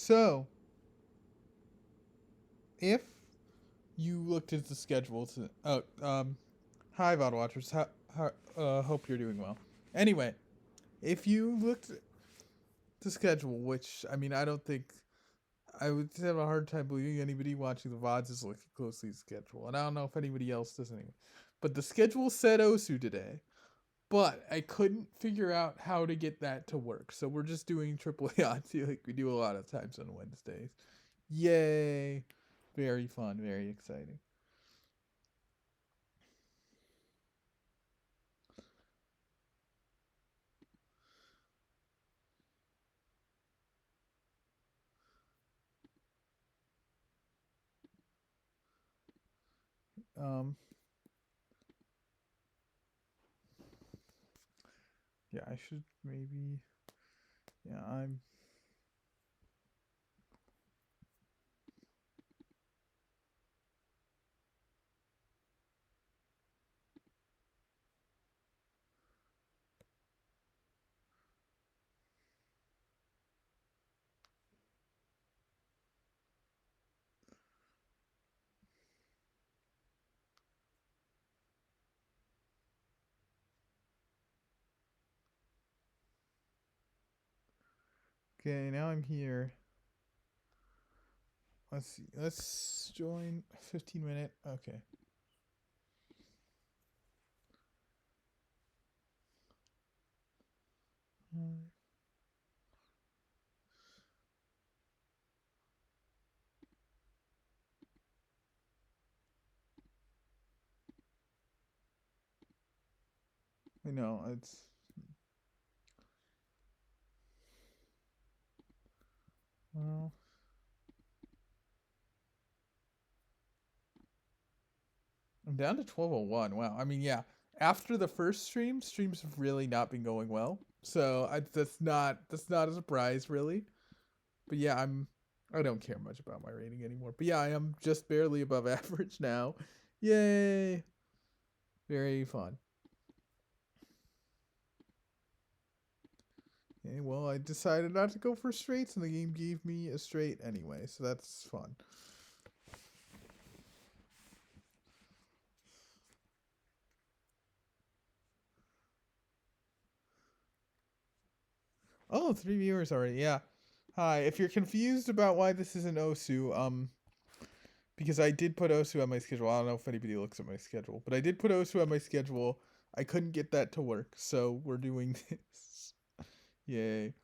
So, if you looked at the schedule to, hi VOD watchers, hope you're doing well. Anyway, if you looked at the schedule, which I mean, I don't think I would have a hard time believing anybody watching the VODs is looking closely at the schedule, and I don't know if anybody else does anyway. But the schedule said Osu today, but I couldn't figure out how to get that to work. So we're just doing triple Yahtzee like we do a lot of times on Wednesdays. Yay! Very fun, very exciting. Um, yeah, I should maybe. Yeah, I'm. Okay, now I'm here. Let's see. Let's join 15-minute. Okay. I know it's. Well, I'm down to 12:01. Wow. I mean, yeah. After the first streams have really not been going well. So that's not a surprise really. But yeah, I don't care much about my rating anymore. But yeah, I am just barely above average now. Yay! Very fun. Okay, well, I decided not to go for straights, and the game gave me a straight anyway, so that's fun. Oh, 3 viewers already. Yeah. Hi. If you're confused about why this isn't Osu, because I did put Osu on my schedule. I don't know if anybody looks at my schedule, but I did put Osu on my schedule. I couldn't get that to work, so we're doing this. Yay.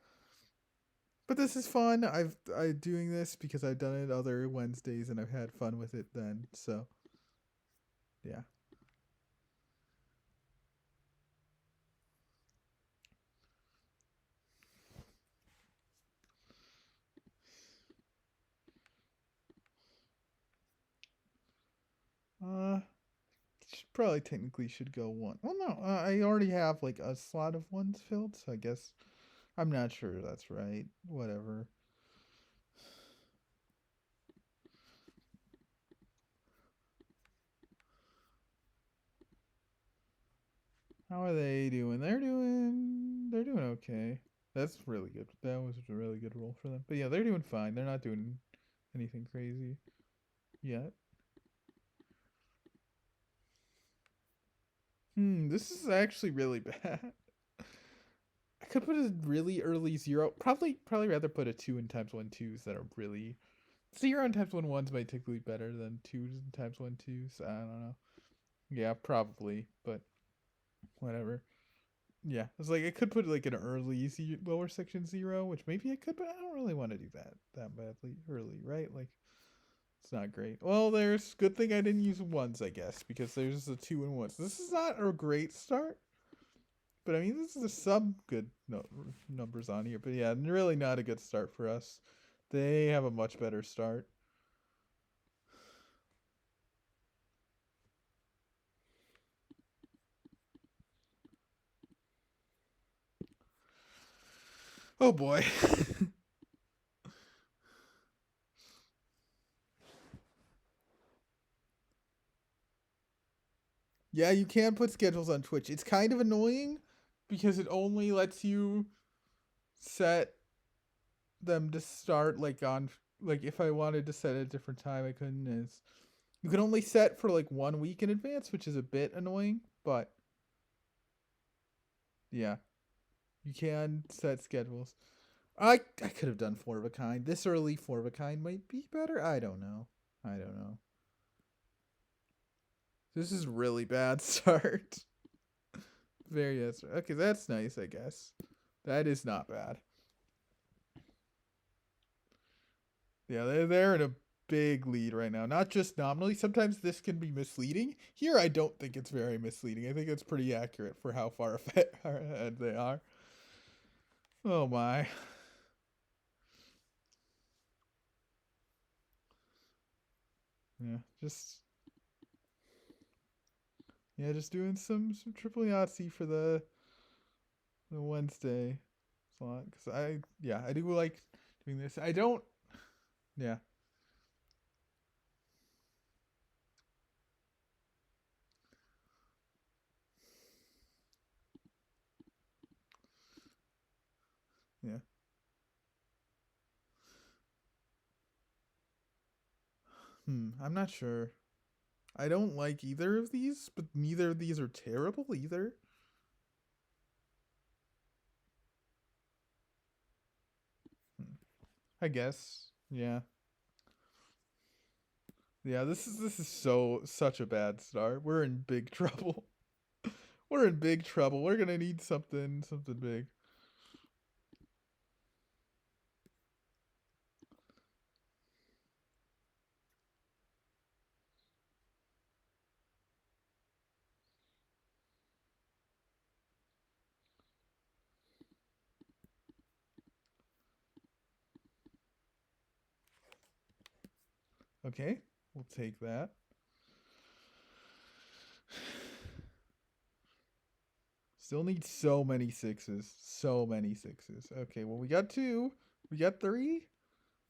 But this is fun. I'm doing this because I've done it other Wednesdays and I've had fun with it then. So, yeah. Uh probably technically should go one. Well, no, I already have like a slot of ones filled, so I guess I'm not sure that's right. Whatever. How are they doing? They're doing okay. That's really good. That was a really good roll for them. But yeah, they're doing fine. They're not doing anything crazy yet. This is actually really bad. I could put a really early zero. Probably rather put a 2 in times 1 twos that are really 0 in times 1 ones might typically be better than 2s in times 1 twos. I don't know. Yeah, probably, but whatever. Yeah, it's like I could put like an early lower section 0, which maybe I could, but I don't really want to do that badly early, right? Like it's not great. Well, there's good thing I didn't use ones, I guess, because there's a 2 and 1. So this is not a great start, but I mean this is some good numbers on here. But yeah, really not a good start for us. They have a much better start. Oh boy. Yeah, you can put schedules on Twitch. It's kind of annoying because it only lets you set them to start like on like if I wanted to set a different time, I couldn't. Is you can only set for like 1 week in advance, which is a bit annoying. But yeah, you can set schedules. I could have done four of a kind. This early four of a kind might be better. I don't know. I don't know. This is really bad start. Very yes. Okay, that's nice. I guess that is not bad. Yeah, they're in a big lead right now. Not just nominally. Sometimes this can be misleading. Here, I don't think it's very misleading. I think it's pretty accurate for how far ahead they are. Oh my. Yeah, just doing some triple Yahtzee for the Wednesday slot because I do like doing this. I don't. Yeah. Yeah. I'm not sure. I don't like either of these, but neither of these are terrible either. Hmm. I guess. Yeah. Yeah, this is such a bad start. We're in big trouble. We're in big trouble. We're gonna need something big. Okay, we'll take that. Still need so many sixes. So many sixes. Okay, well we got two. We got three.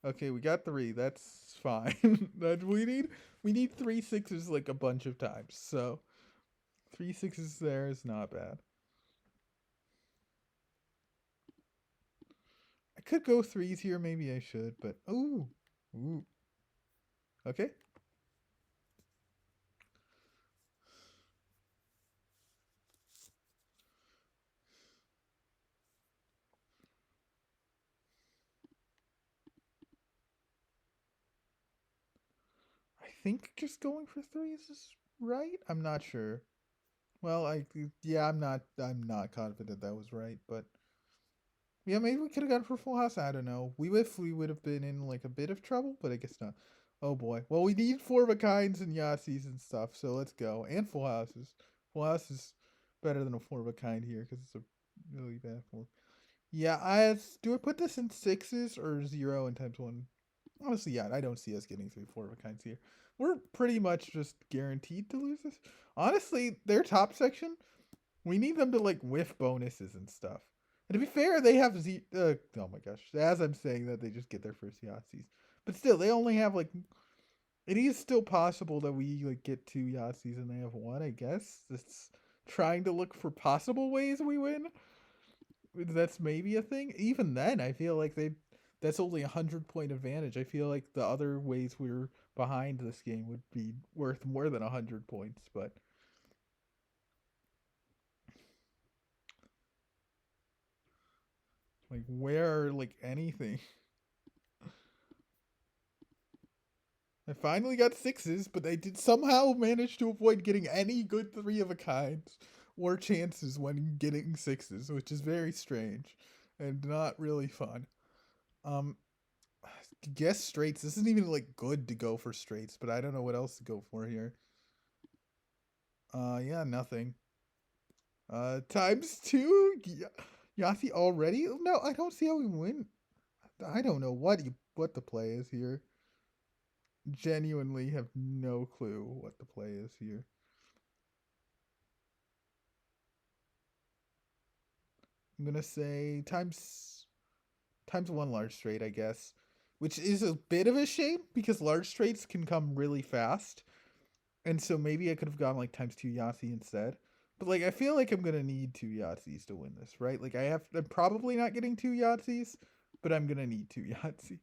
Okay, we got three. That's fine. that we need three sixes like a bunch of times. So three sixes there is not bad. I could go threes here. Maybe I should, but ooh. Okay. I think just going for threes is right. I'm not sure. Well, yeah, I'm not confident that was right, but yeah, maybe we could have gone for full house. I don't know. We would have been in like a bit of trouble, but I guess not. Oh boy. Well, we need four of a kinds and Yahtzees and stuff, so let's go. And full houses. Full house is better than a four of a kind here because it's a really bad four. Yeah, do I put this in sixes or zero and times one? Honestly, yeah, I don't see us getting three four of a kinds here. We're pretty much just guaranteed to lose this. Honestly, their top section, we need them to like whiff bonuses and stuff. And to be fair, they have oh my gosh, as I'm saying that, they just get their first Yahtzees. But still, they only have like. It is still possible that we like get two Yahtzees and they have one. I guess it's trying to look for possible ways we win. That's maybe a thing. Even then, I feel like that's only 100 point advantage. I feel like the other ways we're behind this game would be worth more than 100 points. But like, where like anything? I finally got sixes, but I did somehow manage to avoid getting any good three of a kinds or chances when getting sixes, which is very strange and not really fun. Um, guess straights. This isn't even like good to go for straights, but I don't know what else to go for here. Yeah, nothing. Times two. Yahtzee already? No, I don't see how we win. I don't know what the play is here. Genuinely have no clue what the play is here. I'm gonna say times one large straight, I guess, which is a bit of a shame because large straights can come really fast, and so maybe I could have gone like times two Yahtzee instead. But like, I feel like I'm gonna need two Yahtzees to win this, right? Like, I'm probably not getting two Yahtzees, but I'm gonna need two Yahtzees.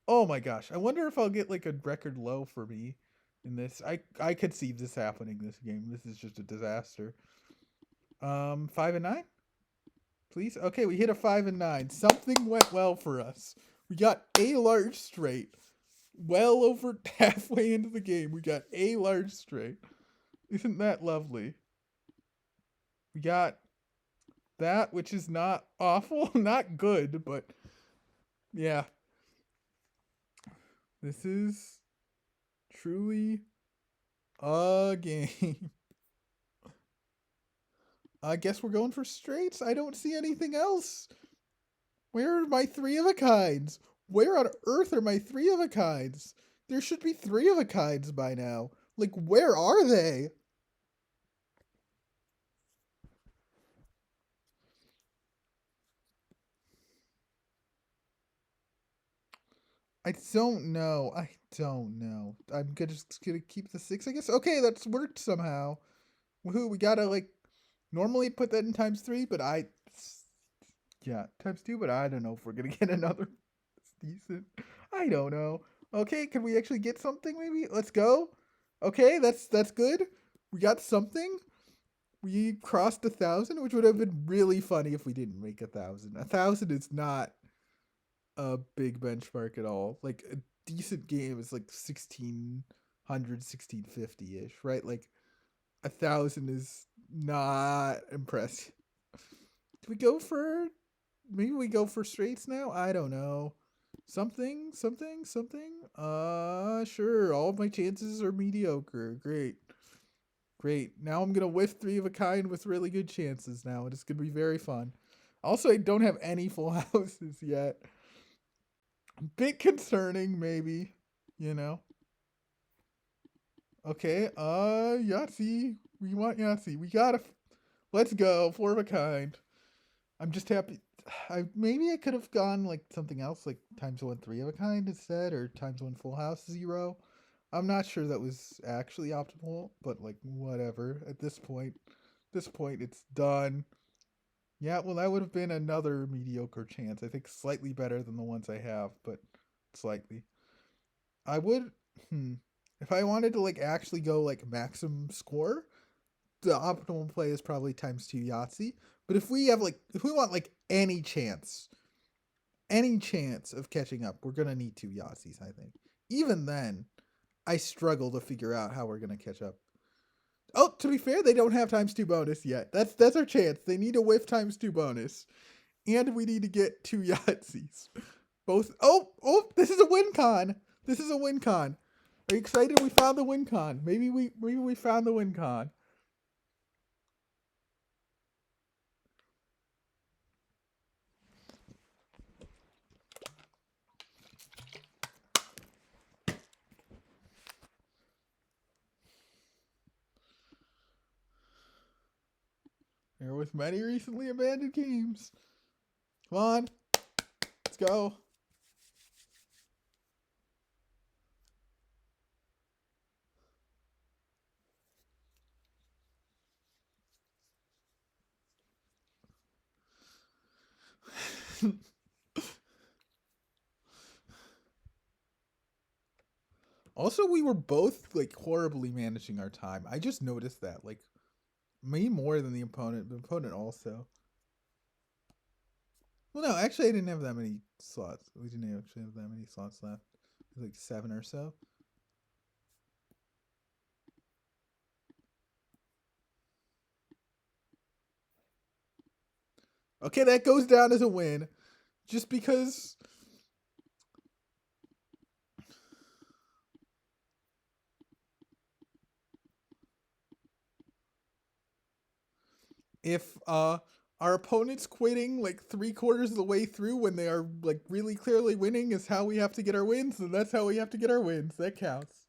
Oh my gosh. I wonder if I'll get like a record low for me in this. I could see this happening this game. This is just a disaster. 5 and 9, please. Okay, we hit a 5 and 9. Something went well for us. We got a large straight. Well over halfway into the game, we got a large straight. Isn't that lovely? We got that, which is not awful, not good, but yeah, this is truly a game. I guess we're going for straights. I don't see anything else. Where are my three of a kinds? Where on earth are my three of a kinds? There should be three of a kinds by now. Like, where are they? I don't know. I don't know. Just gonna keep the six, I guess. Okay, that's worked somehow. Woohoo! We gotta like normally put that in times three, but yeah, times two. But I don't know if we're gonna get another decent. I don't know. Okay, can we actually get something? Maybe let's go. Okay, that's good. We got something. We crossed 1,000, which would have been really funny if we didn't make 1,000. 1,000 is not a big benchmark at all. Like a decent game is like 1,600, 1,650 ish, right? Like 1,000 is not impressive. Do we go for maybe we go for straights now? I don't know. Something. Sure. All of my chances are mediocre. Great. Great. Now I'm gonna whiff three of a kind with really good chances now. It's gonna be very fun. Also, I don't have any full houses yet. Bit concerning, maybe. You know. Okay. Yahtzee. We want Yahtzee. We gotta. Let's go. Four of a kind. I'm just happy. I could have gone like something else, like times one three of a kind instead, or times one full house zero. I'm not sure that was actually optimal, but like whatever. At this point, it's done. Yeah, well, that would have been another mediocre chance. I think slightly better than the ones I have, but slightly. I would, hmm, if I wanted to like actually go like maximum score, the optimal play is probably times two Yahtzee. But if we want like any chance of catching up, we're gonna need two Yahtzees. I think. Even then, I struggle to figure out how we're gonna catch up. Oh, to be fair, they don't have times two bonus yet. That's our chance. They need a whiff times two bonus, and we need to get two Yahtzees. Both. Oh! This is a win con. This is a win con. Are you excited? We found the win con. Maybe we found the win con. There was many recently abandoned games. Come on, let's go. Also, we were both like horribly managing our time. I just noticed that, like, me more than the opponent. The opponent also. Well, no, actually, I didn't have that many slots. We didn't actually have that many slots left. Like seven or so. Okay, that goes down as a win, just because if our opponent's quitting like three-quarters of the way through when they are like really clearly winning is how we have to get our wins, and that's how we have to get our wins. That counts.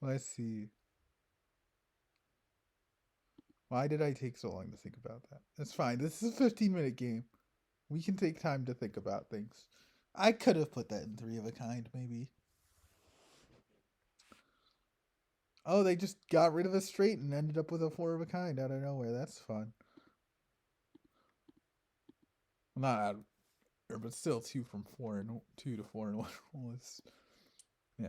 Let's see. Why did I take so long to think about that? That's fine. This is a 15-minute game. We can take time to think about things. I could have put that in three of a kind, maybe. Oh, they just got rid of a straight and ended up with a four of a kind out of nowhere. That's fun. Well, not out of, but still two from four and two to four and one was, yeah.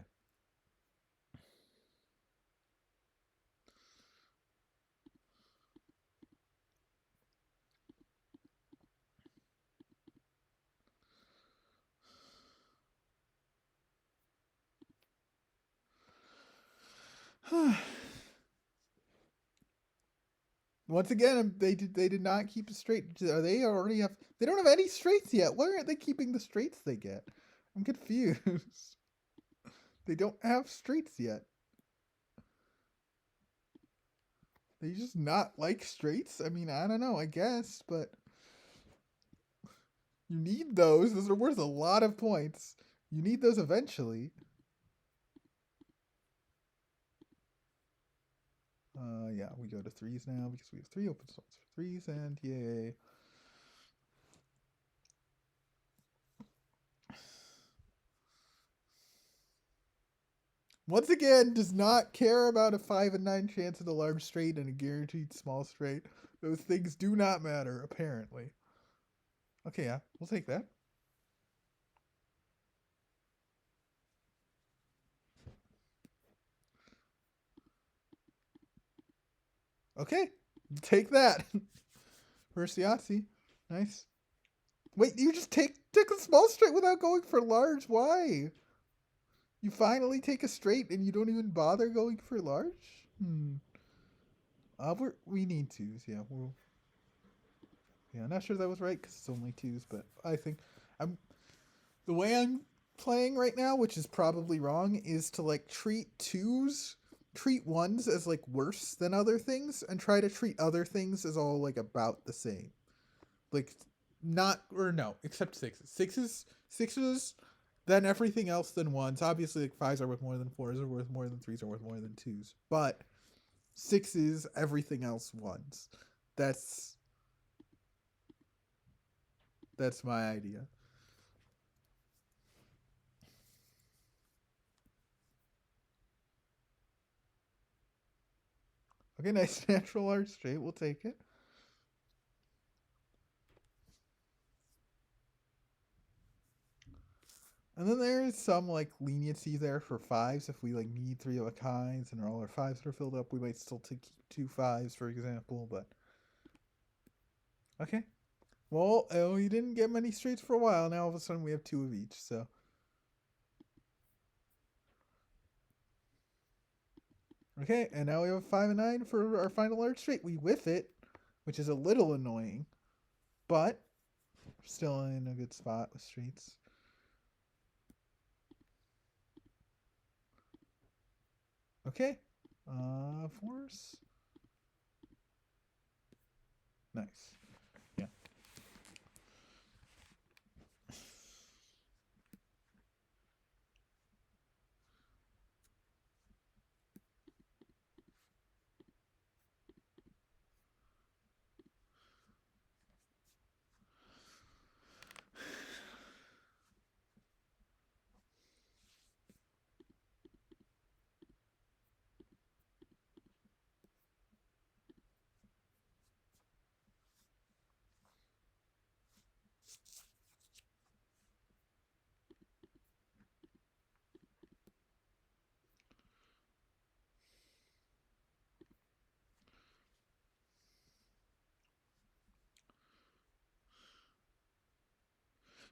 Once again, they did not keep a straight. Are they already have? They don't have any straights yet. Why aren't they keeping the straights they get? I'm confused. They don't have straights yet. They just not like straights. I mean, I don't know. I guess, but you need those. Those are worth a lot of points. You need those eventually. Yeah, we go to threes now because we have three open slots for threes, and yay. Once again, does not care about a 5 and 9 chance of the large straight and a guaranteed small straight. Those things do not matter, apparently. Okay, yeah, we'll take that. Okay, take that. First Yahtzee. Nice. Wait, you just took a small straight without going for large? Why? You finally take a straight and you don't even bother going for large? We need twos, yeah. I'm not sure that was right because it's only twos, but I think I'm the way I'm playing right now, which is probably wrong, is to like treat ones as like worse than other things, and try to treat other things as all like about the same. Like not or no, except sixes. Sixes, then everything else than ones. Obviously, like fives are worth more than fours, are worth more than threes, are worth more than twos. But sixes, everything else ones. That's that's my idea. Okay, nice natural large straight. We'll take it. And then there is some like leniency there for fives. If we like need three of a kinds and all our fives are filled up, we might still take two fives, for example. But okay. Well, we didn't get many straights for a while. Now all of a sudden we have two of each. So okay, and now we have a 5 and 9 for our final large straight. We whiff it, which is a little annoying, but still in a good spot with straights. Okay, force. Nice. Yeah.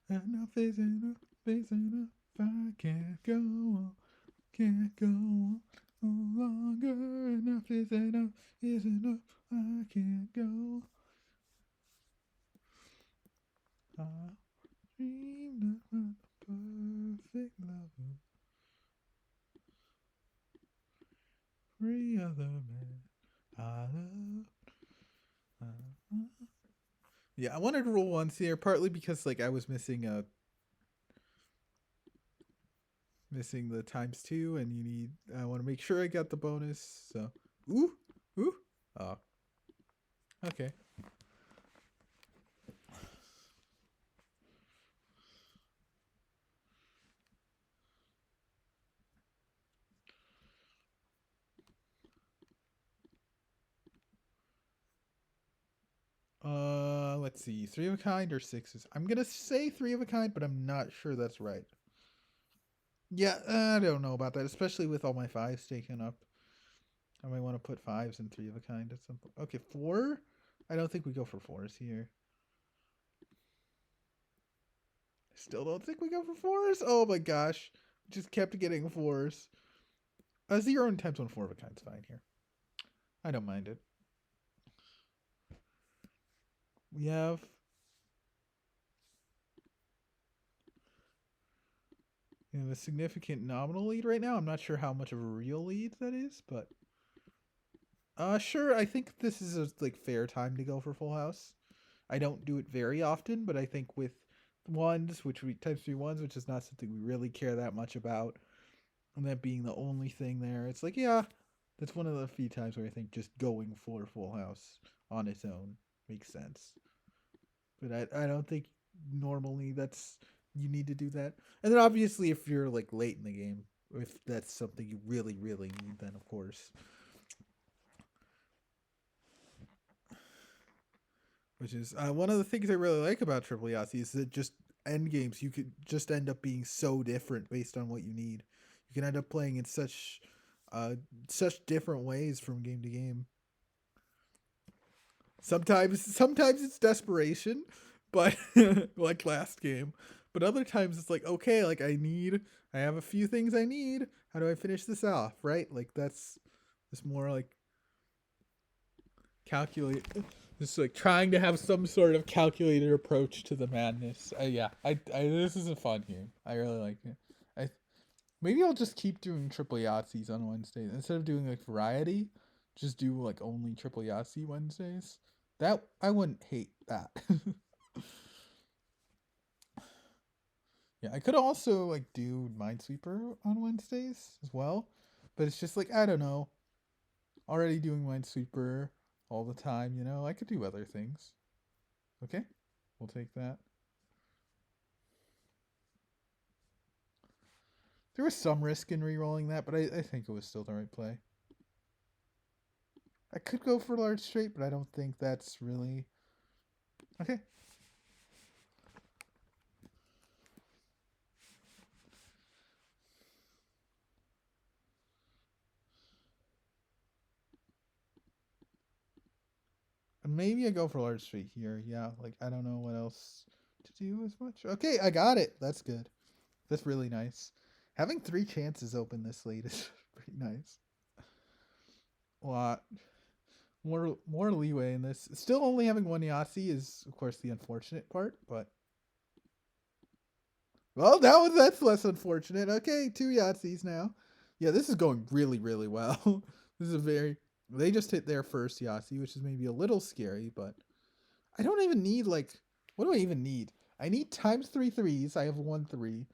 Enough is enough is enough. I can't go on, can't go on no longer. Enough is enough is enough. I can't go. I dreamed of a perfect lover, every other man I love. Yeah, I wanted to roll once here, partly because like I was missing the times two, and I want to make sure I got the bonus. So, ooh, ooh, oh, Okay. Let's see. Three of a kind or sixes? I'm gonna say three of a kind, but I'm not sure that's right. Yeah, I don't know about that, especially with all my fives taken up. I might want to put fives and three of a kind at some point. Okay, four? I don't think we go for fours here. Still don't think we go for fours? Oh my gosh. Just kept getting fours. Zero and times one four of a kind's fine here. I don't mind it. We have a significant nominal lead right now. I'm not sure how much of a real lead that is, but sure. I think this is a like fair time to go for full house. I don't do it very often, but I think with ones, which we times three ones, which is not something we really care that much about, and that being the only thing there, it's like yeah, that's one of the few times where I think just going for full house on its own makes sense. But I don't think normally that's you need to do that. And then obviously if you're like late in the game, if that's something you really really need, then of course. Which is one of the things I really like about Triple Yahtzee is that just end games you could just end up being so different based on what you need. You can end up playing in uh, such different ways from game to game. Sometimes it's desperation, but like last game. But other times it's like okay, like I have a few things I need. How do I finish this off? Right? Like that's it's more like calculate just like trying to have some sort of calculated approach to the madness. Yeah, I this is a fun game. I really like it. I maybe I'll just keep doing triple Yahtzees on Wednesdays instead of doing like variety. Just do like only triple Yahtzee Wednesdays. That I wouldn't hate that. Yeah, I could also like do Minesweeper on Wednesdays as well, but it's just like I don't know. Already doing Minesweeper all the time, you know. I could do other things. Okay, we'll take that. There was some risk in re-rolling that, but I think it was still the right play. I could go for large straight, but I don't think that's really okay. Maybe I go for large straight here. Yeah, like I don't know what else to do as much. Okay, I got it. That's good. That's really nice. Having three chances open this late is pretty nice. A lot more leeway in this. Still only having one Yahtzee is of course the unfortunate part, but well, that's less unfortunate. Okay, two Yahtzees now. Yeah, this is going really really well. This is a very they just hit their first Yahtzee, which is maybe a little scary, but I don't even need like what do I even need? I need times three threes. I have one three.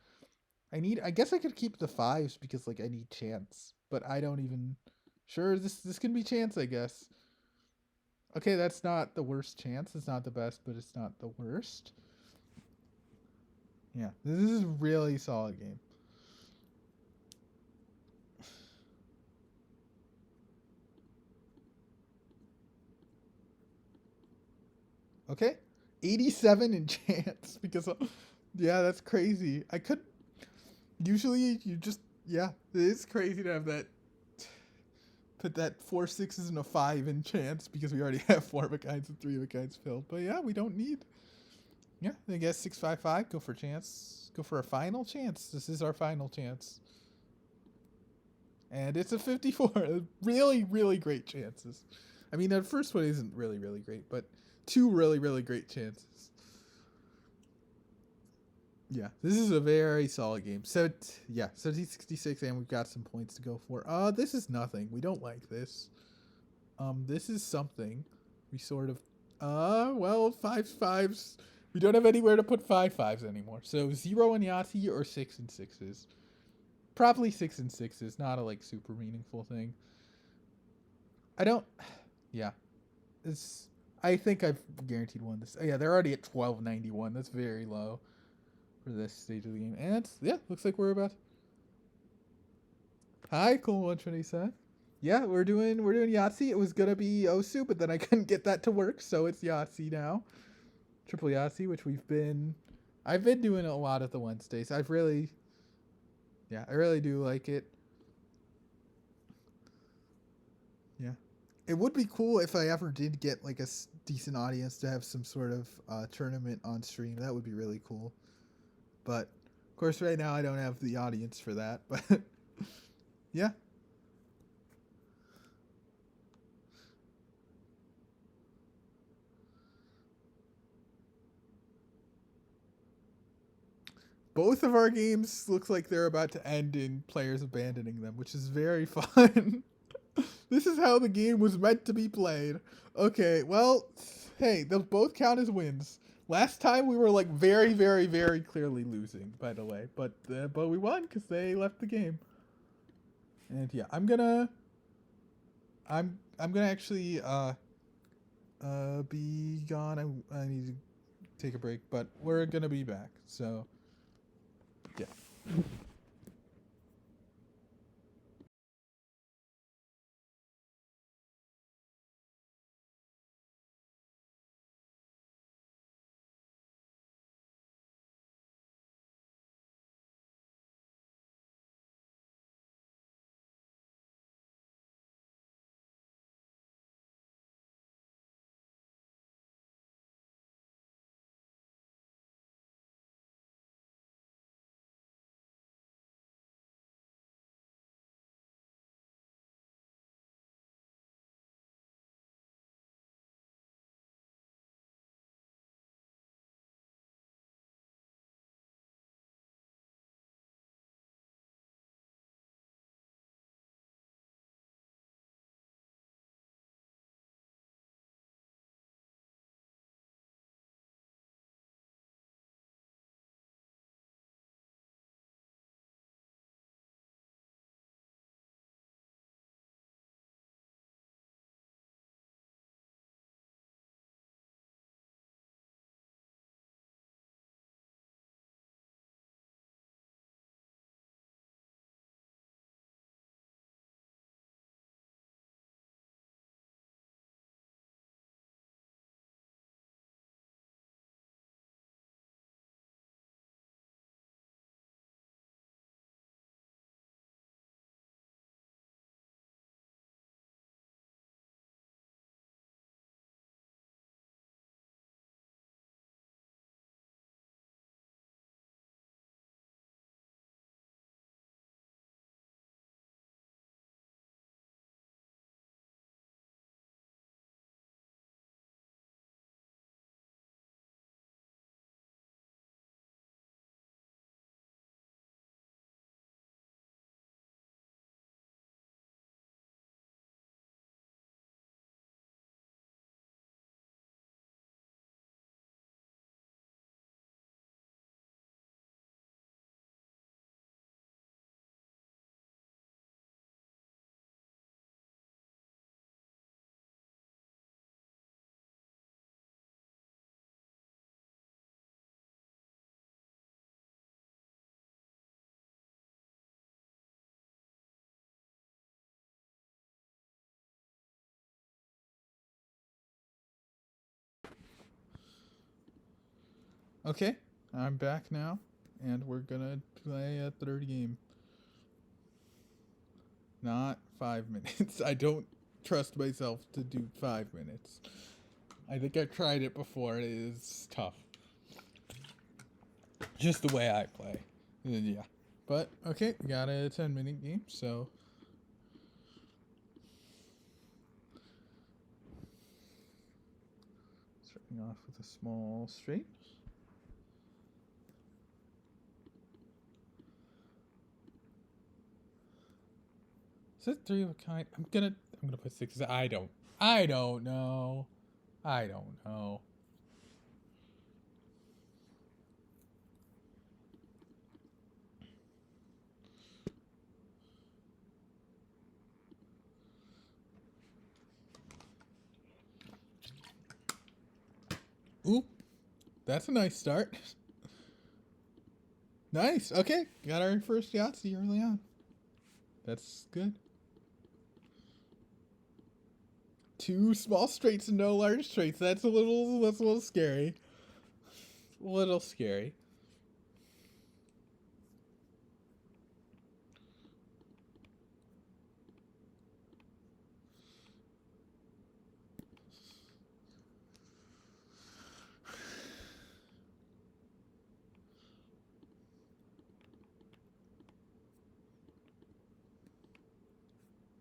I guess I could keep the fives because like I need chance, but I don't even sure this can be chance, I guess. Okay, that's not the worst chance. It's not the best, but it's not the worst. Yeah, this is a really solid game. Okay, 87 in chance because yeah, that's crazy. I could usually you just yeah, it is crazy to have that put that four sixes and a five in chance because we already have four of a kinds and three of a kinds filled. But yeah, we don't need. Yeah, I guess 655. Go for chance. Go for a final chance. This is our final chance. And it's a 54. Really, really great chances. I mean, the first one isn't really, really great, but two really, really great chances. Yeah, this is a very solid game. So, yeah, 1766, and we've got some points to go for. This is nothing. We don't like this. This is something. We sort of, well, fives. We don't have anywhere to put fives anymore. So, zero and Yahtzee or six and sixes. Probably six and sixes, not a, like, super meaningful thing. I don't, yeah. It's, I think I've guaranteed won this. Oh, yeah, they're already at 1291. That's very low for this stage of the game. And yeah, looks like we're about. Hi, cool 127. Yeah, we're doing Yahtzee. It was gonna be Osu, but then I couldn't get that to work, so it's Yahtzee now. Triple Yahtzee, which I've been doing a lot at the Wednesdays. I really do like it. Yeah, it would be cool if I ever did get like a decent audience to have some sort of tournament on stream. That would be really cool. But of course, right now I don't have the audience for that. But yeah, both of our games looks like they're about to end in players abandoning them, which is very fun. This is how the game was meant to be played. Okay, well, hey, they'll both count as wins. Last time we were like very, very, very clearly losing, by the way, but we won because they left the game. And yeah, I'm gonna actually be gone. I need to take a break, but we're gonna be back. So yeah. Okay, I'm back now, and we're gonna play a third game. Not 5 minutes. I don't trust myself to do 5 minutes. I think I've tried it before. It is tough. Just the way I play. Yeah. But, okay, we got a 10-minute game, so. Starting off with a small straight. Is it three of a kind? I'm gonna put six. I don't know. I don't know. Ooh, that's a nice start. Nice. Okay, got our first Yahtzee early on. That's good. 2 small straights and no large straights. That's a little scary. A little scary.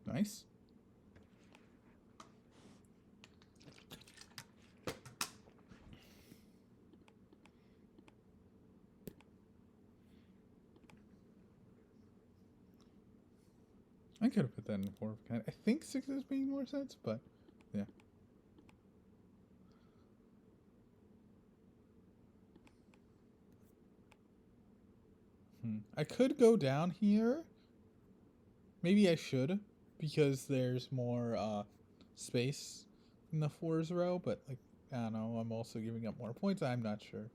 Nice. I could have put that in 4 of a kind. I think 6s made more sense, but yeah. I could go down here. Maybe I should, because there's more space in the 4s row, but like, I don't know, I'm also giving up more points. I'm not sure.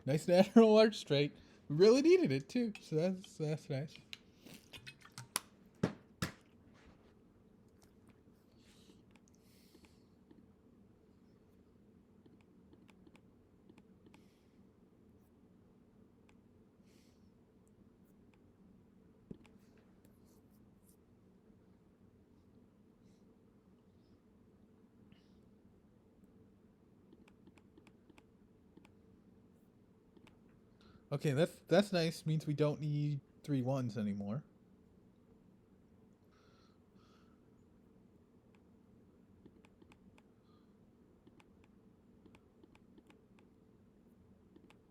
Nice natural large straight. We really needed it too, so that's nice. Okay, that's nice. Means we don't need 3 1s anymore.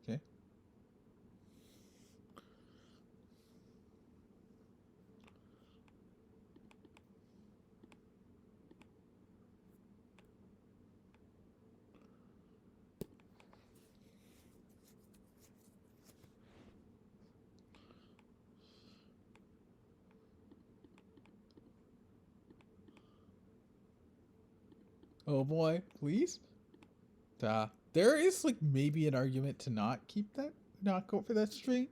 Okay. Oh boy, please. There is like maybe an argument to not keep that, not go for that straight,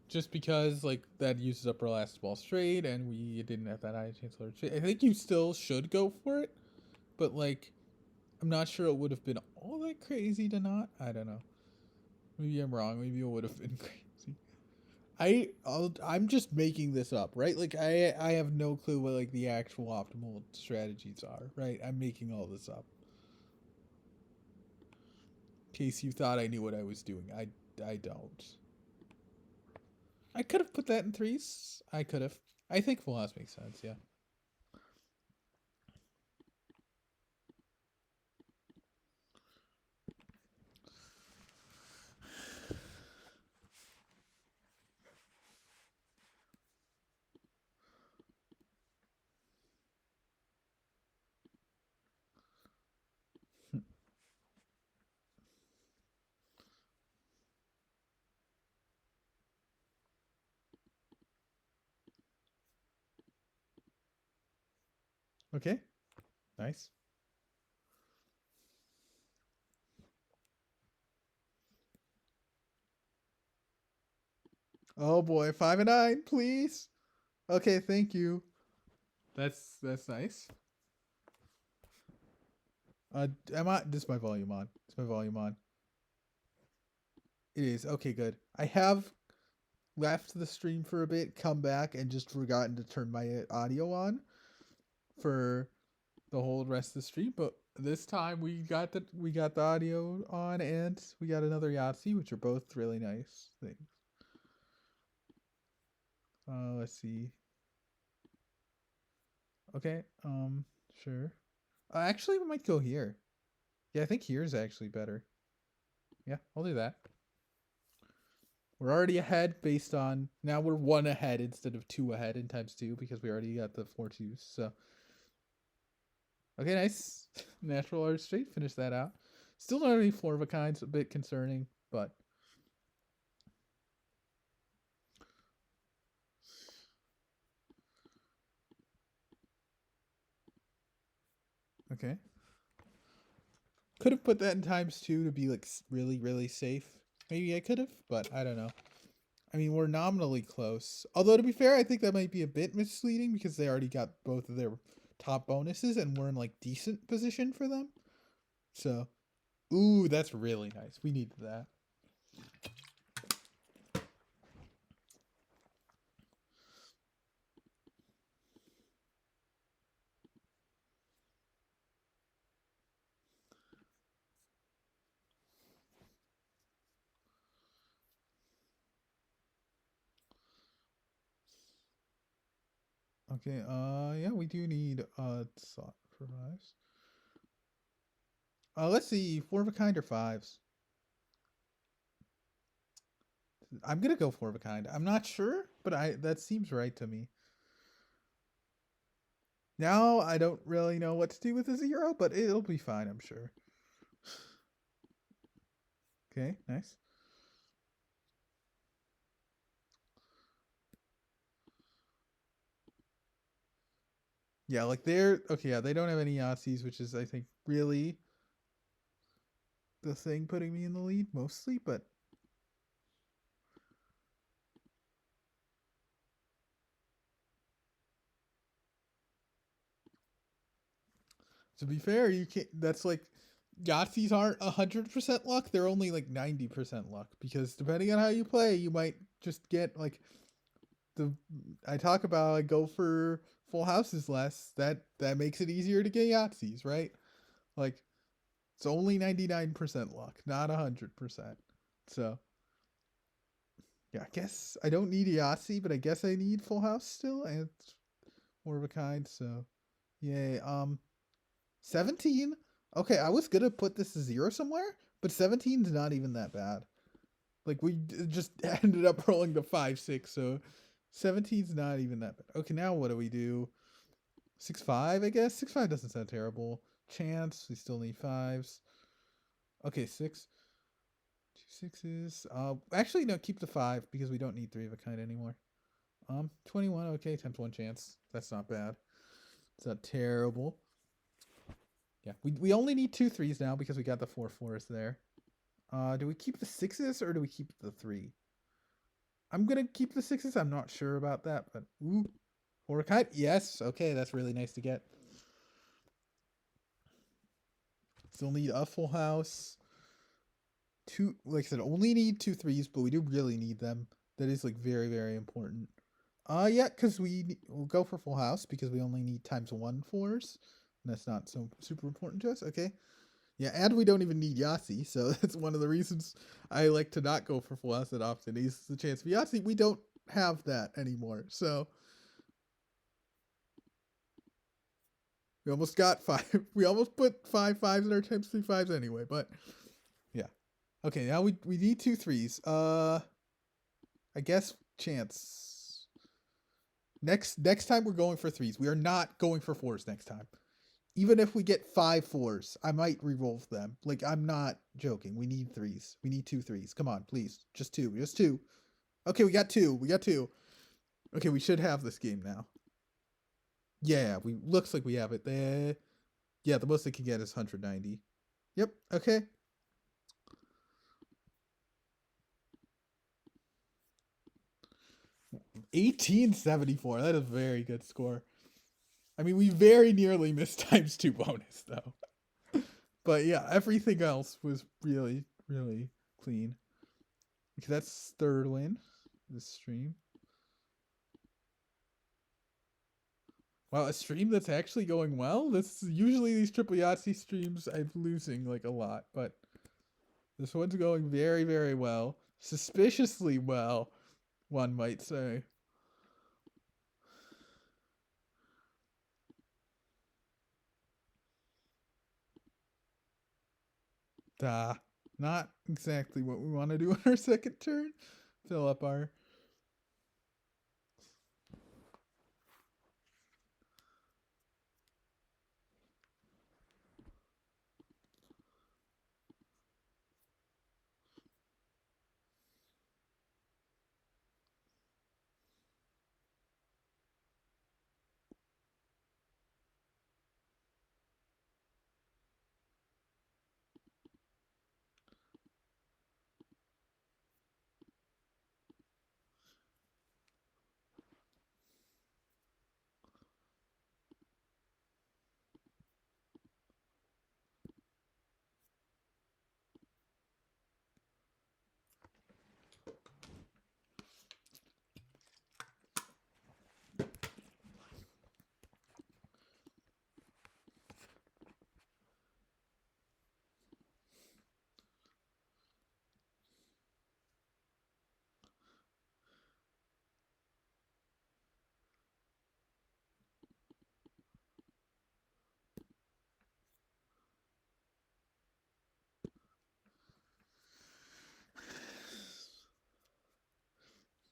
just because like that uses up our last ball straight, and we didn't have that high chance of straight. I think you still should go for it, but like I'm not sure it would have been all that crazy to not. I don't know. Maybe I'm wrong. Maybe it would have been crazy. I'm just making this up, right? Like I have no clue what like the actual optimal strategies are, right? I'm making all this up. In case you thought I knew what I was doing. I don't. I could have put that in 3s. I could have. I think full house makes sense, yeah. Okay. Nice. Oh boy, 5 and 9, please. Okay, thank you. That's nice. Am I? This is my volume on. Is my volume on? It is. Okay, good. I have left the stream for a bit, come back, and just forgotten to turn my audio on for the whole rest of the stream. But this time we got the audio on, and we got another Yahtzee, which are both really nice things. Let's see. Okay. Sure. Actually, we might go here. Yeah, I think here is actually better. Yeah, I'll do that. We're already ahead based on now we're 1 ahead instead of 2 ahead in times 2 because we already got the 4 2s. So okay, nice. Natural art straight. Finish that out. Still not any 4 of a kind, so a bit concerning, but okay. Could have put that in times 2 to be like really, really safe. Maybe I could have, but I don't know. I mean, we're nominally close. Although, to be fair, I think that might be a bit misleading because they already got both of their top bonuses and we're in like decent position for them. So, ooh, that's really nice. We needed that. Okay, yeah, we do need slot for fives. Let's see, 4 of a kind or fives. I'm gonna go 4 of a kind. I'm not sure, but that seems right to me. Now I don't really know what to do with a 0, but it'll be fine, I'm sure. Okay, nice. Yeah, like they're okay. Yeah, they don't have any Yahtzees, which is I think really the thing putting me in the lead mostly. But to be fair, you can't. That's like Yahtzees aren't 100% luck. They're only like 90% luck because depending on how you play, you might just get like the. I talk about I go for full houses less. That makes it easier to get Yahtzees, right? Like it's only 99% luck, not 100%. So yeah, I guess I don't need a Yahtzee, but I guess I need Full House still, and it's 4 of a kind. So, yay. 17. Okay, I was gonna put this to 0 somewhere, but 17's not even that bad. Like we just ended up rolling the 5 6, so 17's not even that bad. Okay, now what do we do? 6 5, I guess. 6 5 doesn't sound terrible. Chance, we still need fives. Okay, 6. 2 6s. Actually, no, keep the 5 because we don't need 3 of a kind anymore. 21. Okay, times 1 chance. That's not bad. It's not terrible. Yeah, we only need 2 3s now because we got the 4 4s there. Do we keep the 6s or do we keep the 3? I'm gonna keep the 6s. I'm not sure about that, but ooh, or a kite. Yes. Okay, that's really nice to get. Still need a full house. Two, like I said, only need 2 3s, but we do really need them. That is like very, very important. Yeah, because we'll go for full house because we only need times 1 4s. And that's not so super important to us. Okay. Yeah, and we don't even need Yahtzee, so that's one of the reasons I like to not go for full house that often. Is the chance for Yahtzee. We don't have that anymore, so we almost got 5. We almost put 5 5s in our times 3 5s anyway, but yeah. Okay, now we need 2 3s. I guess chance. Next time we're going for 3s. We are not going for 4s next time. Even if we get 5 4s, I might reroll them. Like I'm not joking. We need 3s. We need 2 3s. Come on, please. Just 2. Just 2. Okay, we got 2. We got 2. Okay, we should have this game now. Yeah, we looks like we have it there. Yeah, the most they can get is 190. Yep. Okay. 1874. That is a very good score. I mean, we very nearly missed times 2 bonus though. But yeah, everything else was really, really clean. Okay, that's third win this stream. Wow, a stream that's actually going well. This usually these triple Yahtzee streams I'm losing like a lot, but this one's going very, very well. Suspiciously well, one might say. Not exactly what we want to do on our second turn. Fill up our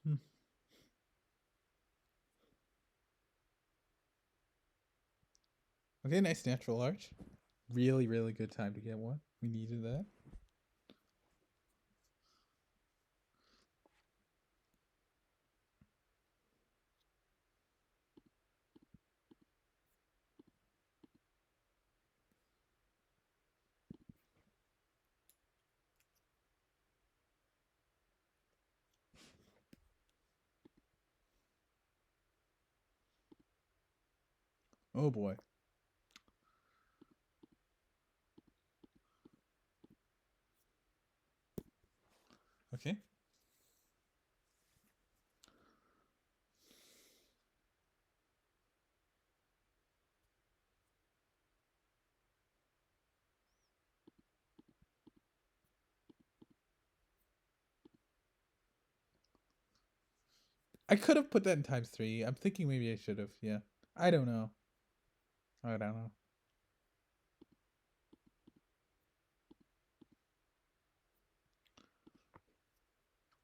Hmm. Okay, nice natural arch. Really, really good time to get one. We needed that. Oh boy. Okay. I could have put that in times three. I'm thinking maybe I should have. Yeah. I don't know. I don't know.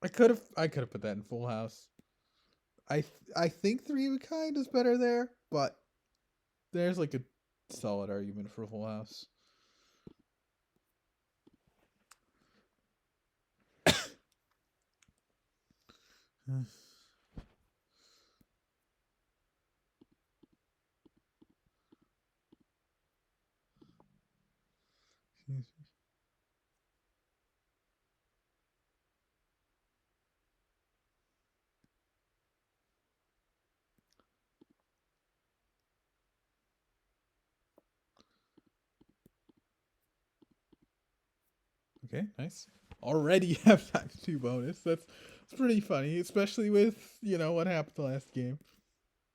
I could have put that in full house. I think three of a kind is better there, but there's like a solid argument for full house. Okay, nice. Already have times two bonus. That's pretty funny, especially with what happened the last game.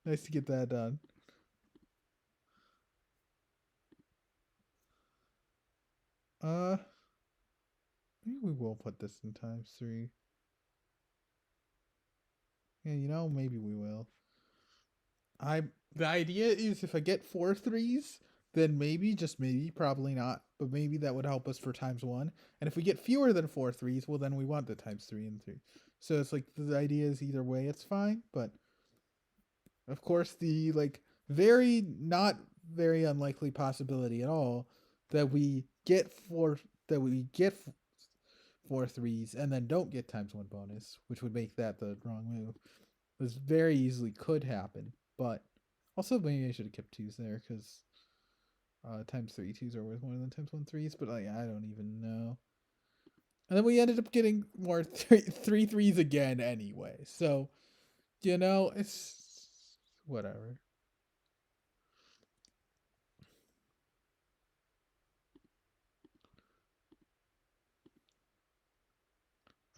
Nice to get that done. Uh, maybe we will put this in times three. Yeah, maybe we will. I The idea is if I get four threes, then maybe, just maybe, probably not, but maybe that would help us for times one. And if we get fewer than four threes, well, then we want the times three and three. So it's like the idea is either way, it's fine. But of course, the very not very unlikely possibility at all that we get four threes and then don't get times one bonus, which would make that the wrong move, was very easily could happen. But also maybe I should have kept twos there because times three twos are worth more than times one threes. But I don't even know. And then we ended up getting more three threes again anyway. So it's whatever.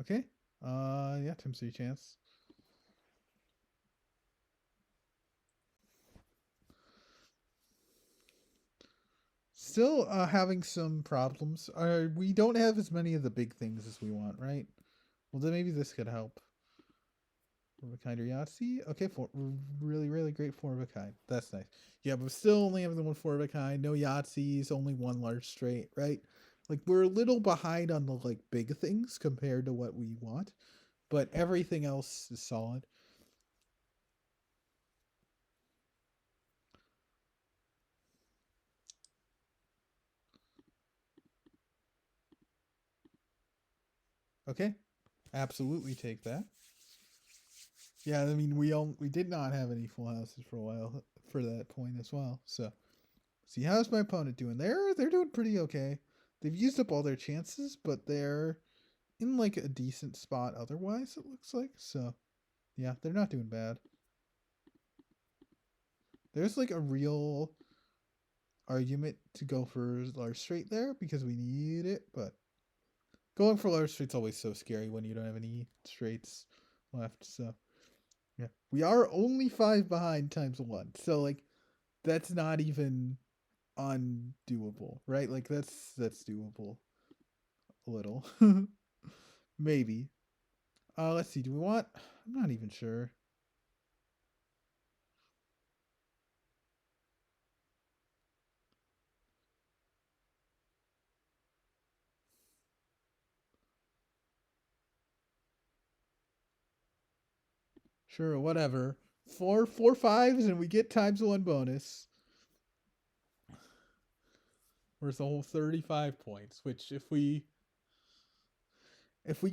Okay. Yeah, times three chance. Still having some problems. We don't have as many of the big things as we want, right? Well, then maybe this could help. Four of a kind or Yahtzee? Okay, really, really great four of a kind. That's nice. Yeah, but still only have the one four of a kind. No Yahtzees, only one large straight, right? Like we're a little behind on the big things compared to what we want, but everything else is solid. Okay, absolutely take that. Yeah, I mean we did not have any full houses for a while for that point as well. So see, how's my opponent doing? They're doing pretty okay. They've used up all their chances, but they're in a decent spot otherwise, it looks like. So yeah, they're not doing bad. There's a real argument to go for large straight there because we need it, but going for large straight's always so scary when you don't have any straights left. So yeah, we are only five behind times one. So that's not even undoable, right? That's doable a little. Maybe. Let's see. Do we want? I'm not even sure. Sure, whatever. Four fives, and we get times one bonus. Worth a whole 35 points. Which, if we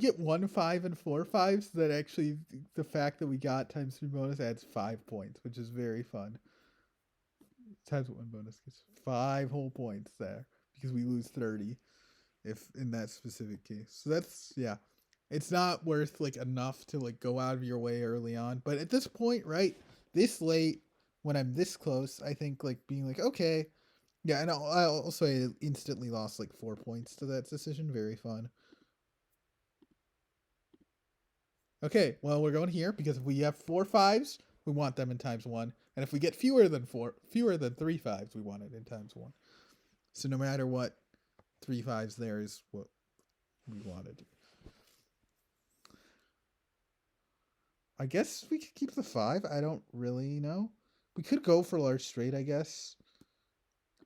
get 1 5 and 4 5s, then actually the fact that we got times three bonus adds 5 points, which is very fun. Times one bonus gets 5 whole points there because we lose 30 if in that specific case. So that's, yeah. It's not worth like enough to like go out of your way early on. But at this point, right, this late, when I'm this close, I think like being like, okay. Yeah, and I also instantly lost like 4 points to that decision. Very fun. Okay, well, we're going here because if we have 4 5s, we want them in times one. And if we get fewer than 3 5s, we want it in times one. So no matter what, 3 5s there is what we wanted. I guess we could keep the 5. I don't really know. We could go for large straight, I guess.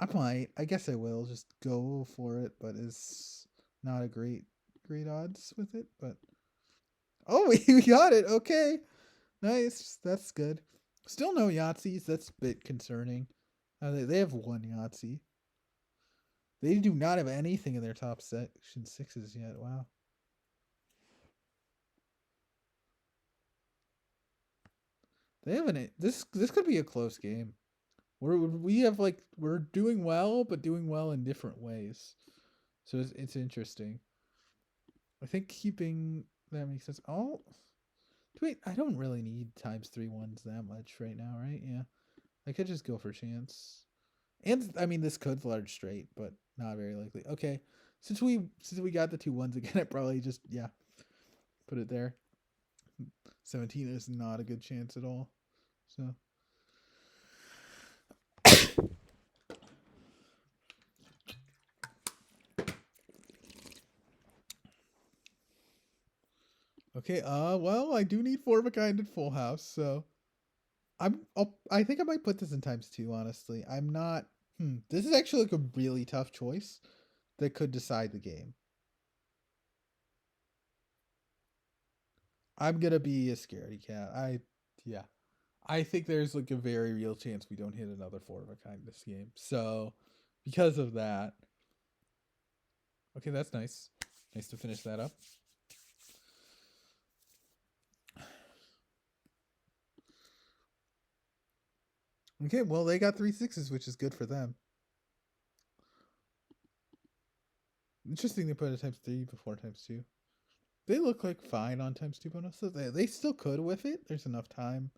I might. I guess I will just go for it, but it's not a great odds with it. But oh, we got it. Okay, nice. That's good. Still no Yahtzees. That's a bit concerning. They have one Yahtzee. They do not have anything in their top section sixes yet. Wow. They haven't. This could be a close game. We're doing well, but doing well in different ways. So it's interesting. I think keeping that makes sense. Oh, wait, I don't really need times 3 1s that much right now, right? Yeah, I could just go for chance. And I mean, this could large straight, but not very likely. Okay, since we got the 2 1s again, I probably just put it there. 17 is not a good chance at all. So okay, well, I do need 4 of a kind and full house, so I think I might put this in times 2, honestly. I'm not this is actually like a really tough choice that could decide the game. I'm going to be a scaredy cat. Yeah. I think there's like a very real chance we don't hit another 4 of a kind this game. So, because of that, okay, that's nice. Nice to finish that up. Okay, well, they got 3 6s, which is good for them. Interesting they put a times 3 before times 2. They look like fine on times 2 bonus. So they still could with it. There's enough time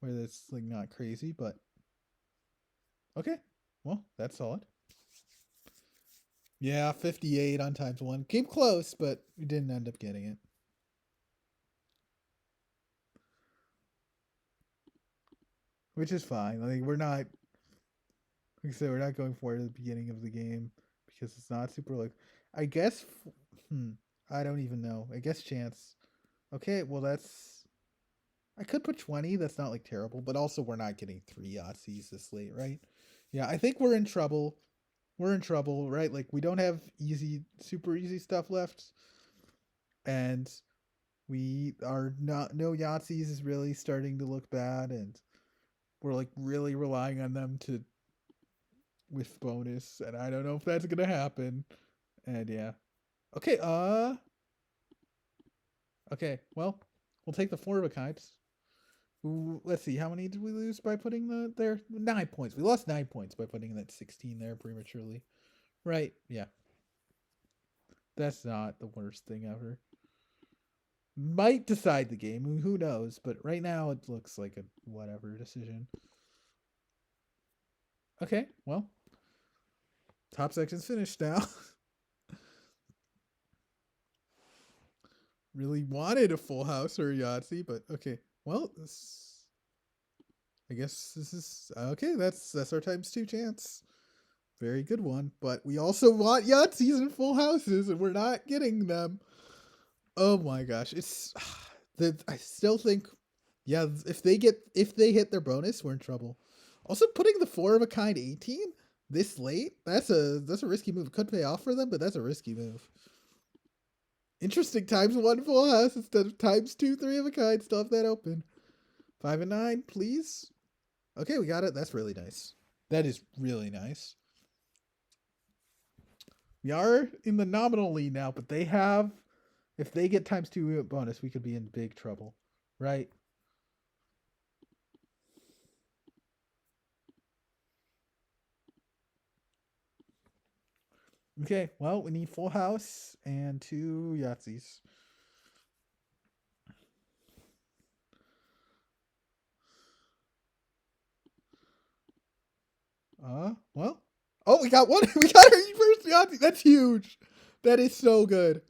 where it's like not crazy, but okay. Well, that's solid. Yeah, 58 on times 1. Came close, but we didn't end up getting it. Which is fine. Like we're not, like I said, we're not going for it at the beginning of the game because it's not super like. I guess. I don't even know. I guess chance. Okay, well that's. I could put 20. That's not like terrible, but also we're not getting 3 Yahtzees this late, right? Yeah, I think we're in trouble. We're in trouble, right? Like we don't have super easy stuff left, and we are not. No Yahtzees is really starting to look bad, and we're like really relying on them to with bonus, and I don't know if that's gonna happen. And yeah. Okay, okay, well, we'll take the 4 of a kinds. Let's see, how many did we lose by putting there? 9 points. We lost 9 points by putting that 16 there prematurely. Right, yeah. That's not the worst thing ever. Might decide the game, who knows, but right now it looks like a whatever decision. Okay, well, top section's finished now. Really wanted a full house or a Yahtzee, but okay. Well, I guess this is okay. That's our times 2 chance. Very good one. But we also want Yahtzees and full houses, and we're not getting them. Oh my gosh, it's I still think, yeah, if they hit their bonus, we're in trouble. Also, putting the 4 of a kind 18 this late, that's a risky move. It could pay off for them, but that's a risky move. Interesting. Times 1 full house instead of times 2 3 of a kind. Still have that open. 5 and 9, please. Okay, we got it. That's really nice. That is really nice. We are in the nominal lead now, but they have. If they get times 2 bonus, we could be in big trouble, right? Okay, well, we need full house and 2 Yahtzees. Well. Oh, we got one. We got our first Yahtzee. That's huge. That is so good.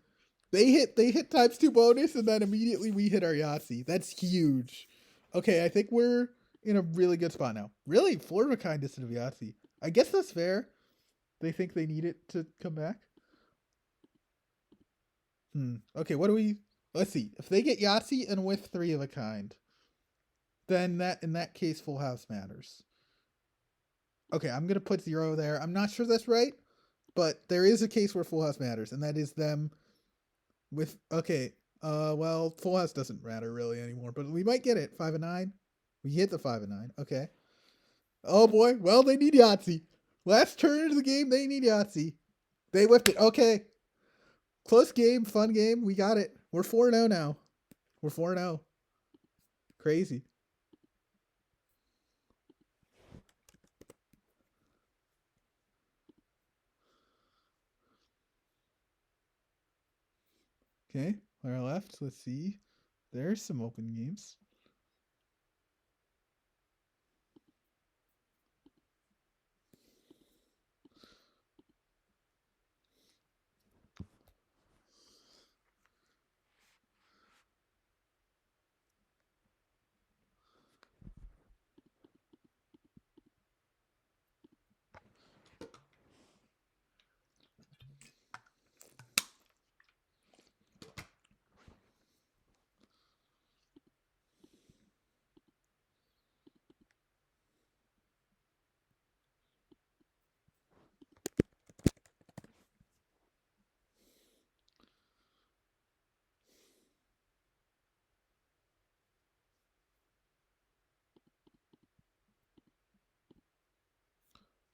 They hit times 2 bonus, and then immediately we hit our Yahtzee. That's huge. Okay, I think we're in a really good spot now. Really, 4 of a kind instead of Yahtzee. I guess that's fair. They think they need it to come back. Okay, what do we? Let's see. If they get Yahtzee and with 3 of a kind, then in that case, full house matters. Okay, I'm gonna put 0 there. I'm not sure that's right, but there is a case where full house matters, and that is them with well, full house doesn't matter really anymore, but we might get it. 5 and 9. We hit the 5 and 9. Okay. Oh boy. Well, they need Yahtzee. Last turn of the game, they need Yahtzee. They whipped it. Okay. Close game, fun game. We got it. We're 4-0 now. We're 4-0. Crazy. Okay. On our left, let's see. There's some open games.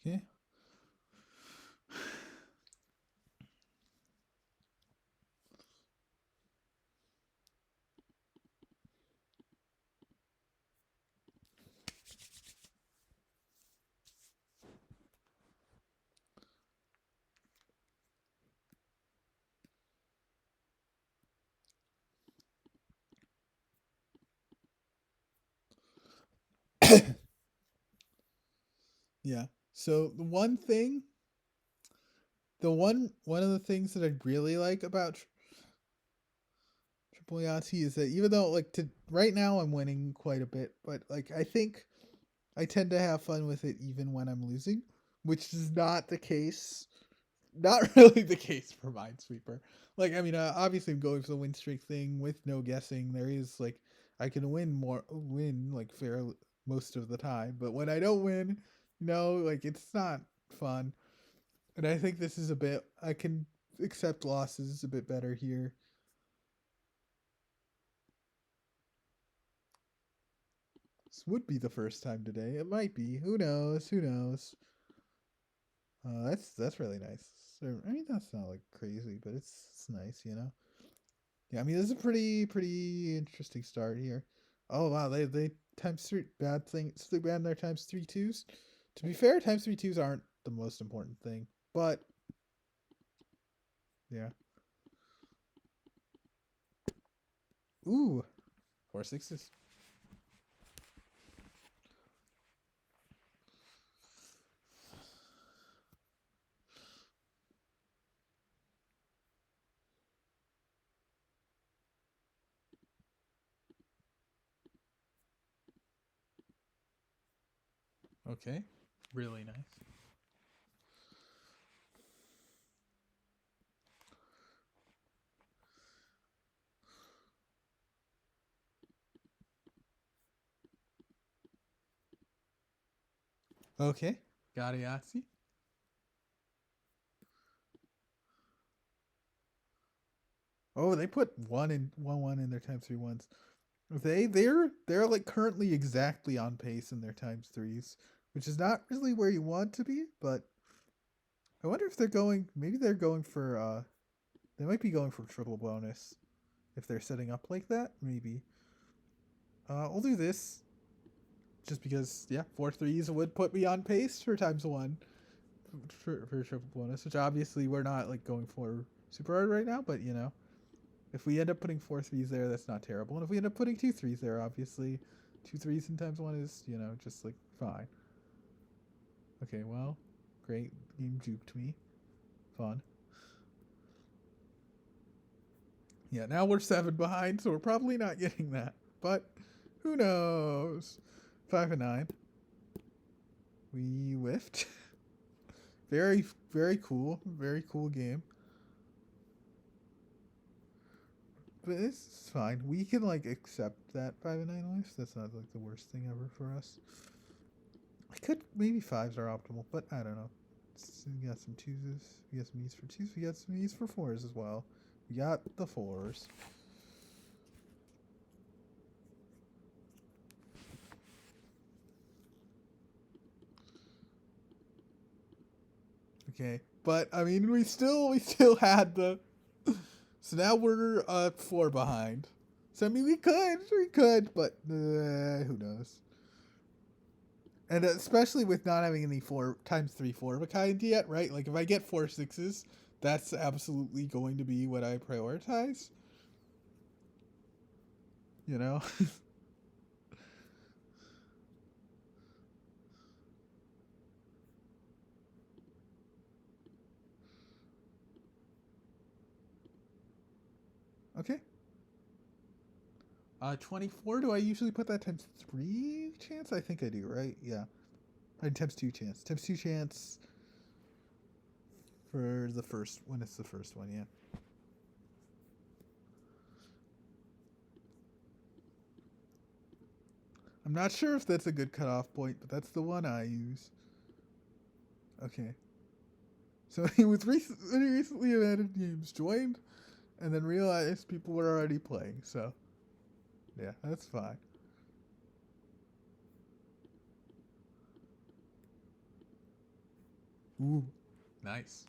Okay. Yeah. So one of the things that I really like about Triple Yahtzee is that even though right now I'm winning quite a bit, but like I think I tend to have fun with it even when I'm losing, which is not the case. Not really the case for Minesweeper. Like I mean, obviously I'm going for the win streak thing with no guessing. There is like I can win like fair most of the time, but when I don't win, like it's not fun. And I think this is a bit I can accept losses a bit better here. This would be the first time today. It might be. Who knows? Who knows? That's really nice. So, I mean, that's not like crazy, but it's nice. Yeah, I mean, this is a pretty interesting start here. Oh wow, they times 3 bad thing. So they banned their times 3 twos. To be fair, times 3 twos aren't the most important thing, but yeah. Ooh, 4 6s. Okay, really nice. Okay, got a Yahtzee. Oh, they put 1 in their times 3 ones. They're like currently exactly on pace in their times 3s, which is not really where you want to be, but I wonder if they're going maybe they're going for they might be going for triple bonus if they're setting up like that, maybe. I'll do this just because yeah, 4 3s would put me on pace for times 1 for triple bonus, which obviously we're not like going for super hard right now, but you know, if we end up putting 4 3s there, that's not terrible. And if we end up putting 2 3s there, obviously 2 3s in times 1 is, you know, just like fine. Okay, well, great. Game juked me. Fun. Yeah, now we're 7 behind, so we're probably not getting that. But who knows? 5 and 9. We whiffed. Very, very cool. Very cool game. But it's fine. We can like accept that 5 and 9 whiffs. That's not like the worst thing ever for us. I could maybe 5s are optimal, but I don't know. We got some 2s. We got some E's for 2s. We got some E's for 4s as well. We got the 4s. Okay, but I mean, we still had the. So now we're 4 behind. So I mean, we could, but who knows? And especially with not having any 4 times 3 4 of a kind yet, right? Like if I get 4 6s, that's absolutely going to be what I prioritize. You know. Okay. 24. Do I usually put that times 3 chance? I think I do, right? Yeah. Times 2 chance. Times 2 chance for the first when it's the first one. Yeah. I'm not sure if that's a good cutoff point, but that's the one I use. Okay. So he was recently added games joined, and then realized people were already playing. So yeah, that's fine. Ooh, nice.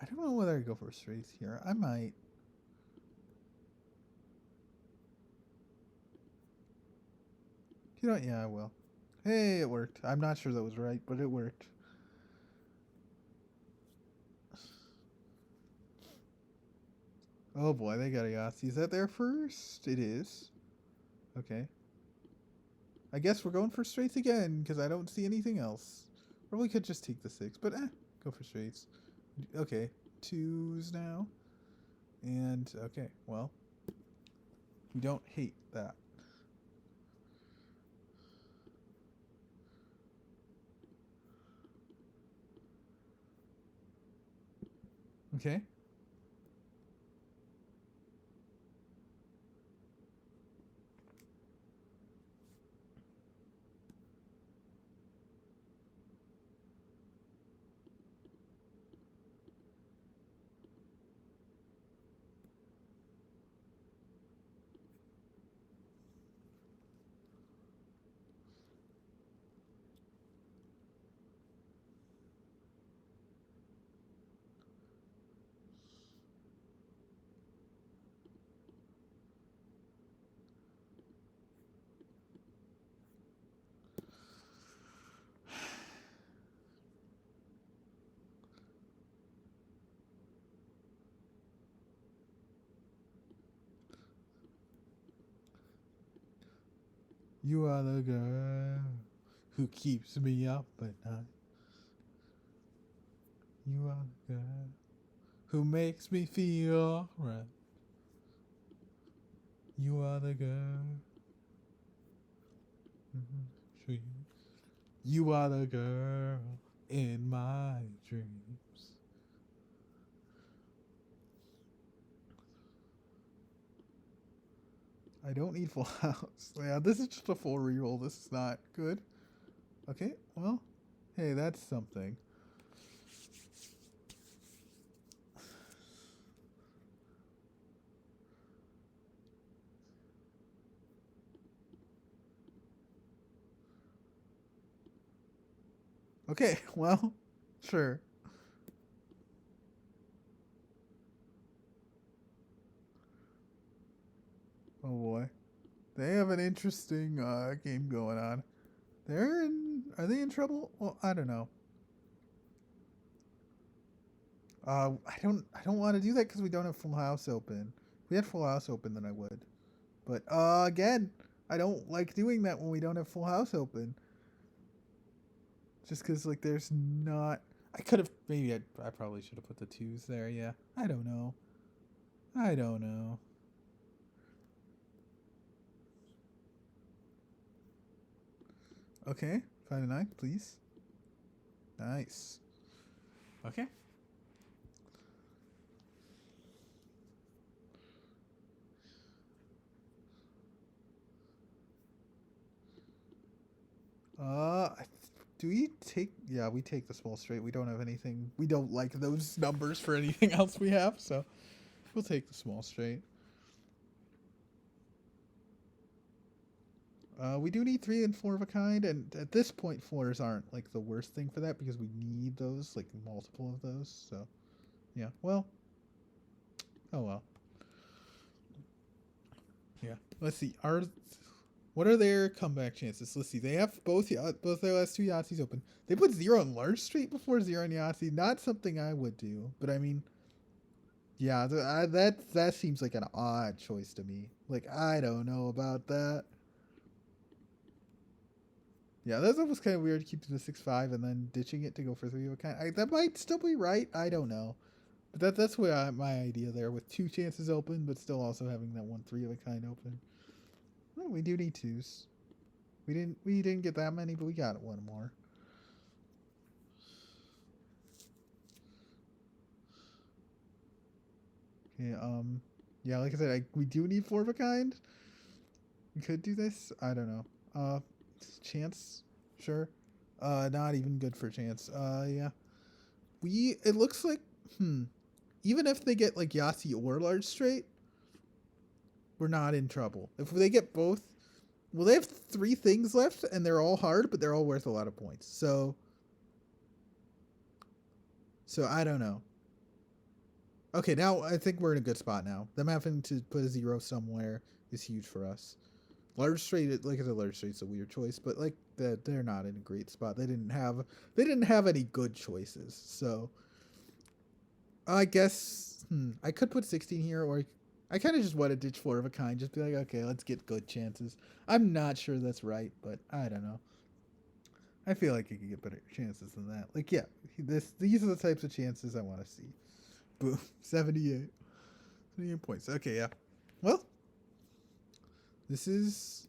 I don't know whether I go for straights here. I might. You know, yeah, I will. Hey, it worked. I'm not sure that was right, but it worked. Oh boy, they got a Yahtzee. Is that there first? It is. Okay. I guess we're going for straights again because I don't see anything else. Probably could just take the 6, but go for straights. Okay, 2s now. And okay, well, we don't hate that. Okay. You are the girl who keeps me up at night. You are the girl who makes me feel right. You are the girl. Mm-hmm. You are the girl in my dreams. I don't need full house. Yeah, this is just a full reroll. This is not good. Okay, well, hey, that's something. Okay, well, sure. Oh boy. They have an interesting game going on. Are they in trouble? Well, I don't know. I don't want to do that because we don't have full house open. If we had full house open, then I would. But again, I don't like doing that when we don't have full house open. Just because like there's not. I could have maybe I probably should have put the twos there. Yeah, I don't know. I don't know. Okay, 5 to 9, please. Nice. Okay. Uh, do we take? Yeah, we take the small straight. We don't have anything. We don't like those numbers for anything else we have, so we'll take the small straight. We do need 3 and 4 of a kind, and at this point, fours aren't like the worst thing for that because we need those, like multiple of those. So, yeah. Well, oh well. Yeah. Let's see. What are their comeback chances? Let's see. They have both their last two Yahtzees open. They put zero on large straight before zero on Yahtzee. Not something I would do, but I mean, yeah, that seems like an odd choice to me. Like I don't know about that. Yeah, that was kind of weird keeping the 6-5 and then ditching it to go for 3 of a kind. That might still be right. I don't know, but that's what my idea there with two chances open, but still also having that one 3 of a kind open. Well, we do need twos. We didn't get that many, but we got one more. Okay, yeah, like I said, we do need 4 of a kind. We could do this. I don't know. Chance, sure. Not even good for chance. Yeah. It looks like, even if they get like Yahtzee or large straight, we're not in trouble. If they get both, well, they have 3 things left, and they're all hard, but they're all worth a lot of points. So I don't know. Okay, now I think we're in a good spot now. Them having to put a 0 somewhere is huge for us. Large straight, like I said, large straight's a weird choice, but like they're not in a great spot. They didn't have any good choices. So I guess I could put 16 here, or I kind of just want to ditch 4 of a kind. Just be like, okay, let's get good chances. I'm not sure that's right, but I don't know. I feel like you could get better chances than that. Like, yeah, these are the types of chances I want to see. Boom, 78. 78 points. Okay, yeah. Well, this is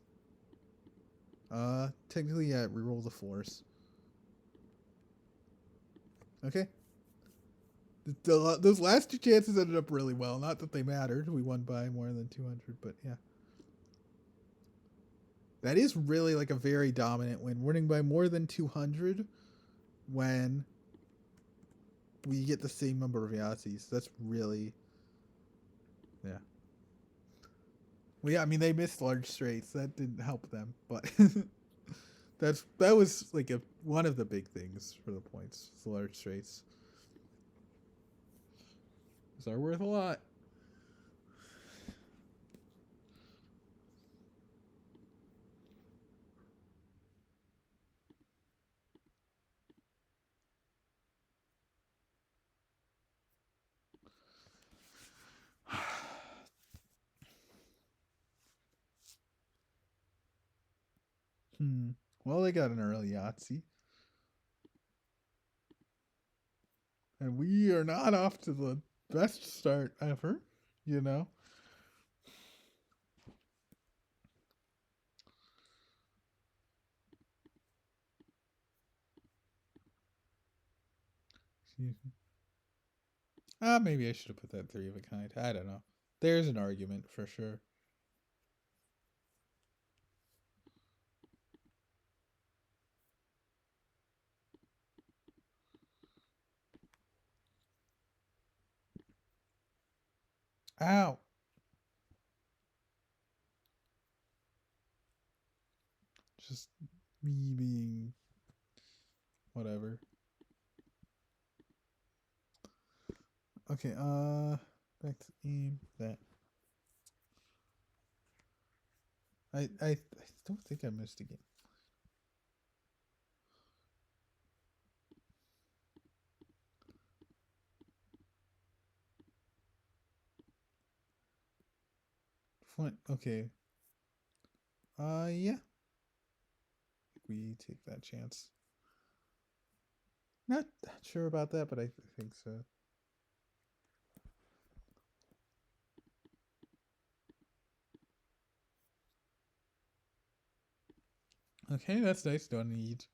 technically yeah, reroll the 4s. Okay. Those last 2 chances ended up really well. Not that they mattered. We won by more than 200, but yeah. That is really like a very dominant win. Winning by more than 200 when we get the same number of Yahtzees. That's really, yeah. Well, yeah, I mean, they missed large straights. That didn't help them, but that was like one of the big things for the points. The large straights. Those are worth a lot. Hmm. Well, they got an early Yahtzee. And we are not off to the best start ever, you know? Maybe I should have put that 3 of a kind. I don't know. There's an argument for sure. Ow. Just me being whatever. Okay, back to aim that. I don't think I missed again. Flint. Okay. Yeah. We take that chance. Not sure about that, but I think so. Okay, that's nice. Don't need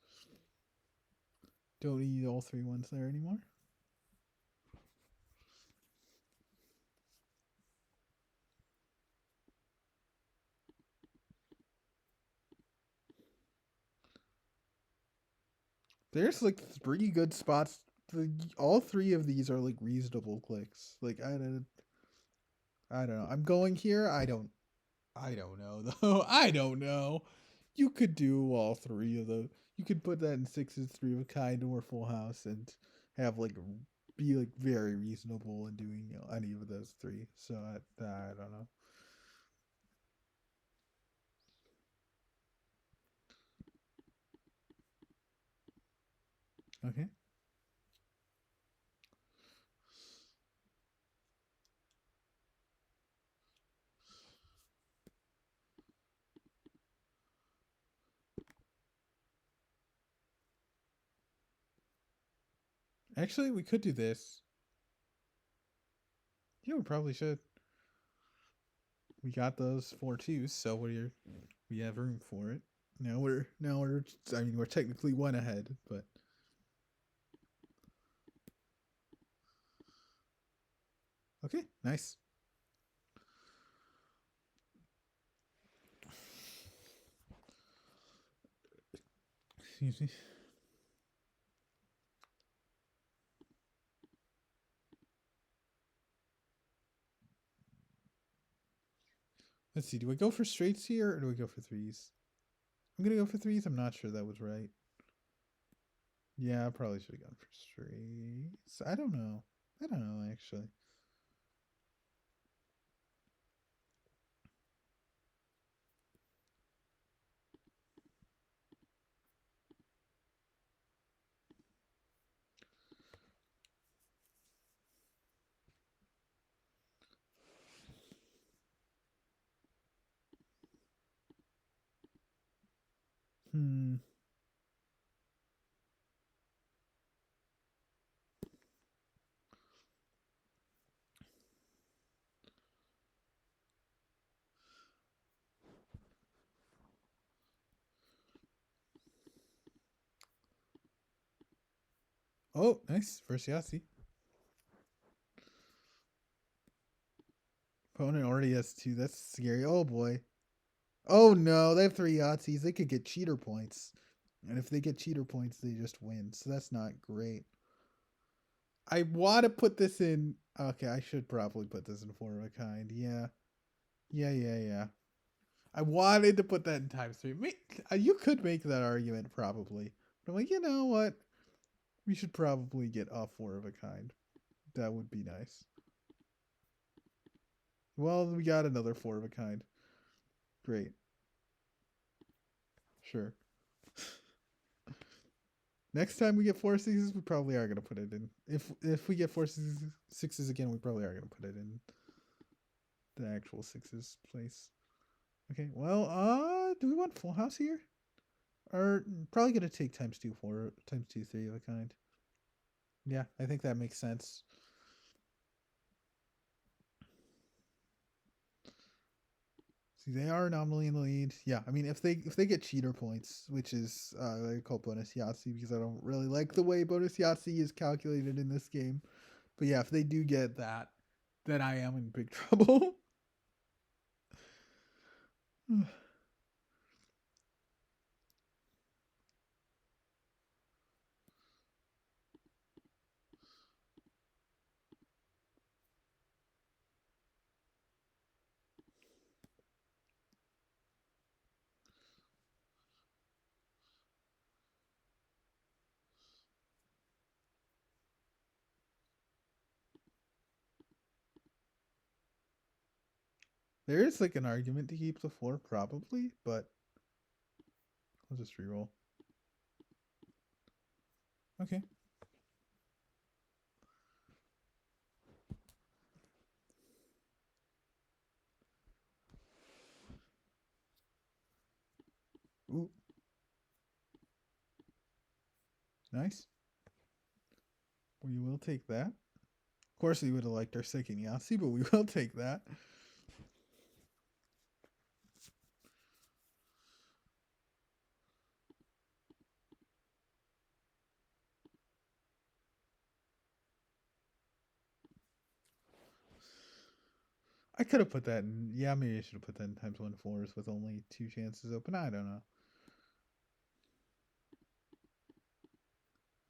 all 3 ones there anymore. There's like 3 good spots. All 3 of these are like reasonable clicks. Like I don't know. I'm going here. I don't know though. I don't know. You could do all 3 of those. You could put that in sixes, 3 of a kind, or full house, and have like be like very reasonable in doing any of those 3. So I don't know. Okay. Actually, we could do this. Yeah, we probably should. We got those 4 twos, so we have room for it. Now we're I mean we're technically 1 ahead, but okay, nice. Excuse me. Let's see. Do I go for straights here or do I go for threes? I'm gonna go for threes. I'm not sure that was right. Yeah, I probably should have gone for straights. I don't know. I don't know actually. Hmm. Oh, nice. First Yahtzee. Opponent already has 2. That's scary. Oh boy. Oh no, they have 3 Yahtzees. They could get cheater points. And if they get cheater points, they just win. So that's not great. I want to put this in. Okay, I should probably put this in 4 of a kind. Yeah. Yeah. I wanted to put that in times 3. You could make that argument probably. But I'm like, you know what? We should probably get a 4 of a kind. That would be nice. Well, we got another 4 of a kind. Great. Sure. Next time we get 4 sixes, we probably are gonna put it in. If we get 4 sixes again, we probably are gonna put it in the actual sixes place. Okay. Well, do we want full house here? Or probably gonna take times 2 4 times 2 3 of a kind. Yeah, I think that makes sense. See, they are nominally in the lead. Yeah, I mean, if they get cheater points, which is I call bonus Yahtzee because I don't really like the way bonus Yahtzee is calculated in this game. But yeah, if they do get that, then I am in big trouble. There is like an argument to keep the 4 probably, but I'll just reroll. Okay. Ooh. Nice. We will take that. Of course, we would have liked our second Yahtzee, but we will take that. I could have put that in. Yeah, maybe I should have put that in times 1 fours with only 2 chances open. I don't know.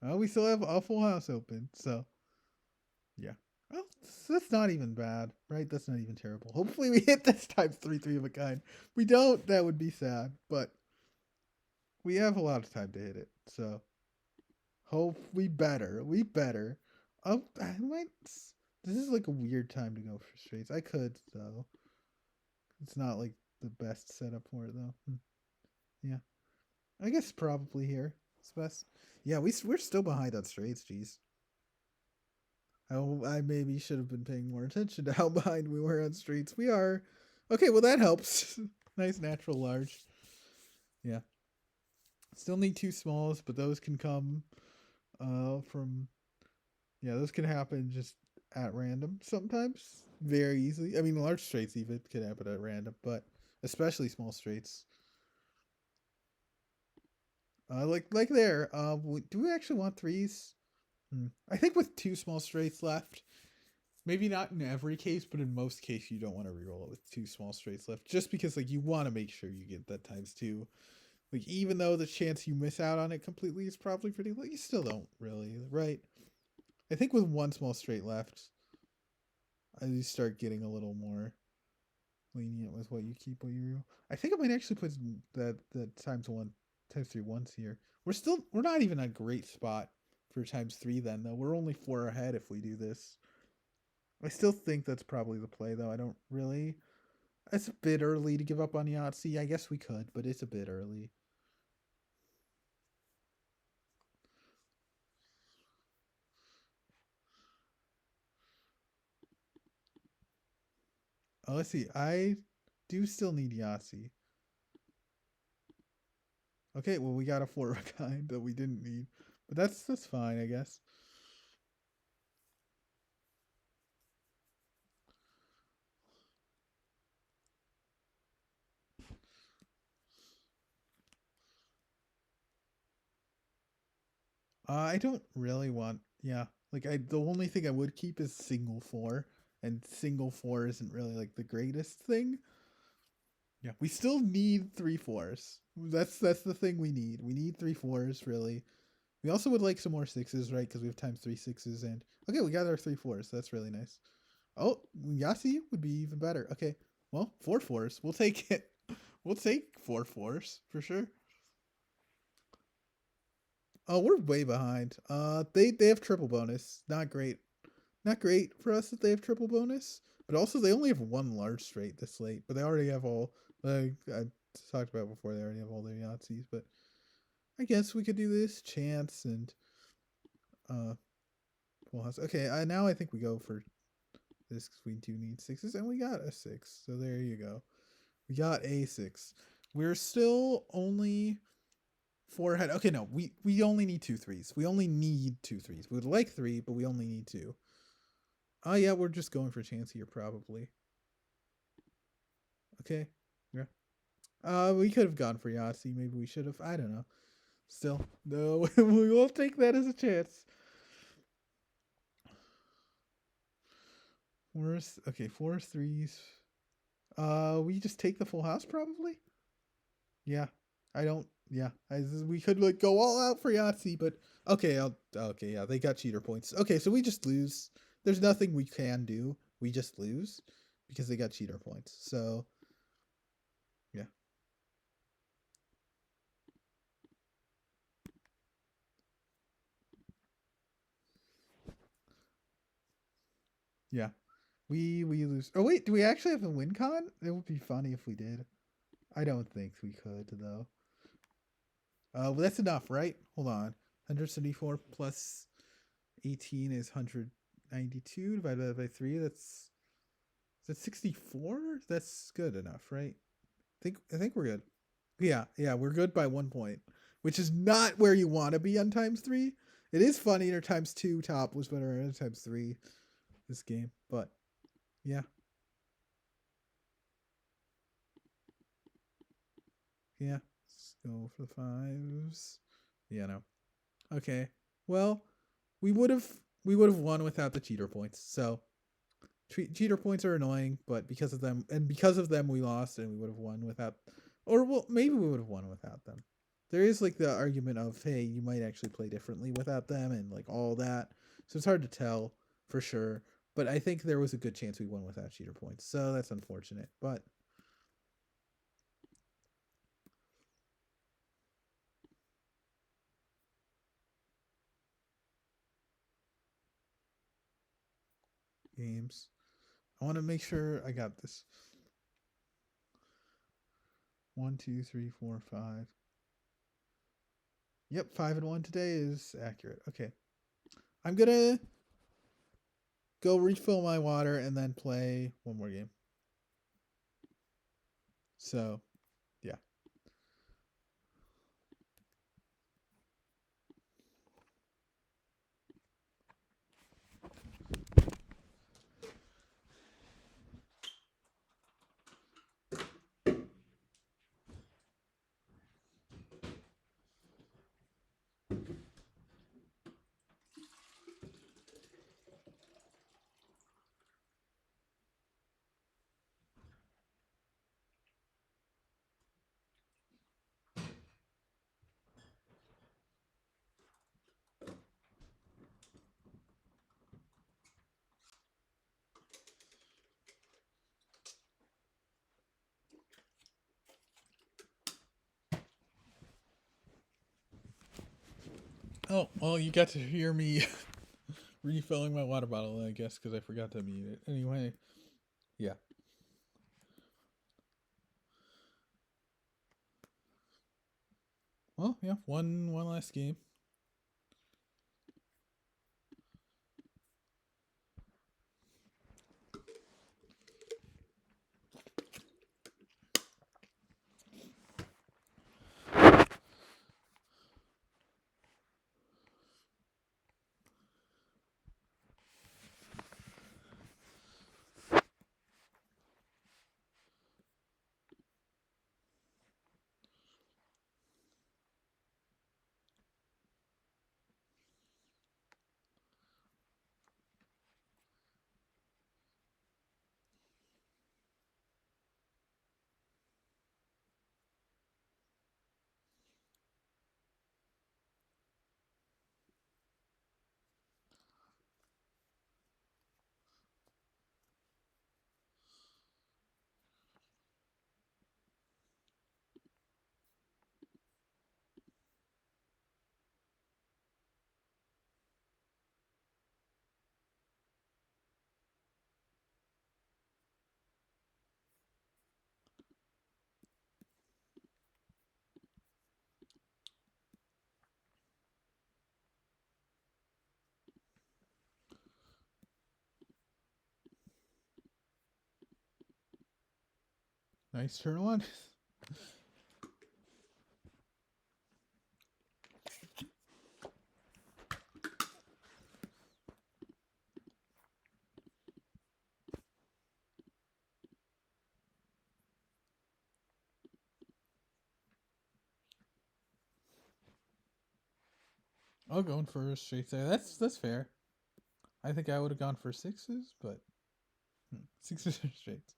Oh, we still have a full house open, so yeah. Well, that's not even bad, right? That's not even terrible. Hopefully, we hit this times 3 of a kind. If we don't, that would be sad, but we have a lot of time to hit it, so hope we better. We better. I might. This is like a weird time to go for straights. I could though. It's not like the best setup for it though. Yeah, I guess probably here. It's best. Yeah, we're still behind on straights. Jeez. I maybe should have been paying more attention to how behind we were on straights. We are. Okay, well that helps. Nice natural large. Yeah. Still need 2 smalls, but those can come from yeah, those can happen just at random sometimes. Very easily. I mean large straights even can happen at random, but especially small straights. Like there. Do we actually want threes? I think with 2 small straights left, maybe not in every case, but in most cases you don't want to reroll it with 2 small straights left, just because like you want to make sure you get that times 2. Like even though the chance you miss out on it completely is probably pretty low, you still don't really, right? I think with 1 small straight left, I start getting a little more lenient with what you keep, what you reroll. I think I might actually put that times 1, times 3 once here. We're not even a great spot for times 3 then though. We're only 4 ahead if we do this. I still think that's probably the play, though. I don't really. It's a bit early to give up on Yahtzee. I guess we could, but it's a bit early. Oh, let's see. I do still need Yahtzee. Okay, well we got a 4 of a kind that we didn't need, but that's fine, I guess. I don't really want. Yeah, like I the only thing I would keep is single 4, and single 4 isn't really like the greatest thing. Yeah, we still need 3 4s. That's the thing we need. We need 3 4s really. We also would like some more 6s, right? Because we have times 3 6s and okay, we got our 3 4s. That's really nice. Oh, Yahtzee would be even better. Okay, well 4 4s. We'll take it. We'll take 4 4s for sure. Oh, we're way behind. They have triple bonus. Not great. Not great for us that they have triple bonus. But also they only have 1 large straight this late. But they already have all. Like I talked about before, they already have all their Yahtzees. But I guess we could do this chance and uh full house. Okay, now I think we go for this because we do need 6s and we got a 6. So there you go. We got a 6. We're still only 4 ahead. Okay, no, we only need 2 3s. We only need 2 3s. We would like 3, but we only need 2. Oh yeah, we're just going for chance here probably. Okay, yeah. We could have gone for Yahtzee. Maybe we should have. I don't know. Still, no, we will take that as a chance. Fours. Okay, 4 3s. We just take the full house probably. Yeah, I don't. Yeah, we could like go all out for Yahtzee, but okay, okay, yeah, they got cheater points. Okay, so we just lose. There's nothing we can do. We just lose because they got cheater points. So yeah, yeah. We lose. Oh wait, do we actually have a win con? It would be funny if we did. I don't think we could though. Well, that's enough, right? Hold on. 174 plus 18 is 192 divided by 3. That's is that 64? That's good enough, right? I think we're good. Yeah, we're good by 1 point, which is not where you want to be on times 3. It is funnier times 2 top was better than times 3 this game, but yeah. Yeah. Let's go for the fives. Yeah, no. Okay. Well, we would have we would have won without the cheater points. So cheater points are annoying, but because of them we lost, and we would have won without, or well, maybe we would have won without them. There is like the argument of, hey, you might actually play differently without them and like all that. So it's hard to tell for sure, but I think there was a good chance we won without cheater points. So that's unfortunate, but games. I want to make sure I got this. 1, 2, 3, 4, 5. Yep, 5-1 today is accurate. Okay. I'm gonna go refill my water and then play one more game. So, yeah. Oh, well, you got to hear me refilling my water bottle, I guess, because I forgot to mute it. Anyway, yeah. Well, yeah, one last game. Nice turn one. I'll go for a straight there. That's fair. I think I would have gone for sixes, but sixes are straights.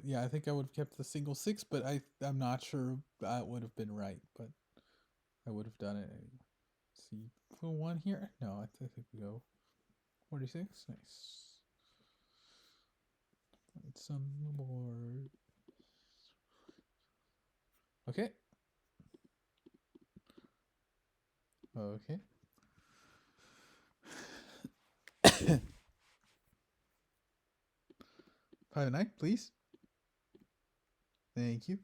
Yeah, I think I would have kept the single six, but I'm not sure that would have been right, but I would have done it anyway. Let's see, put one here. No, I think we go 46. Nice. It's on the board. Okay. Okay. 5 and 9, please. Thank you.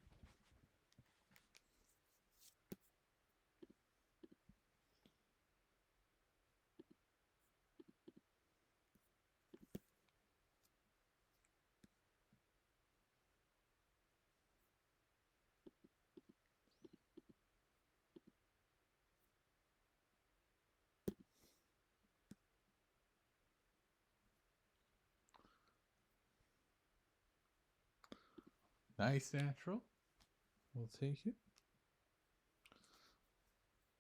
Nice natural. We'll take it.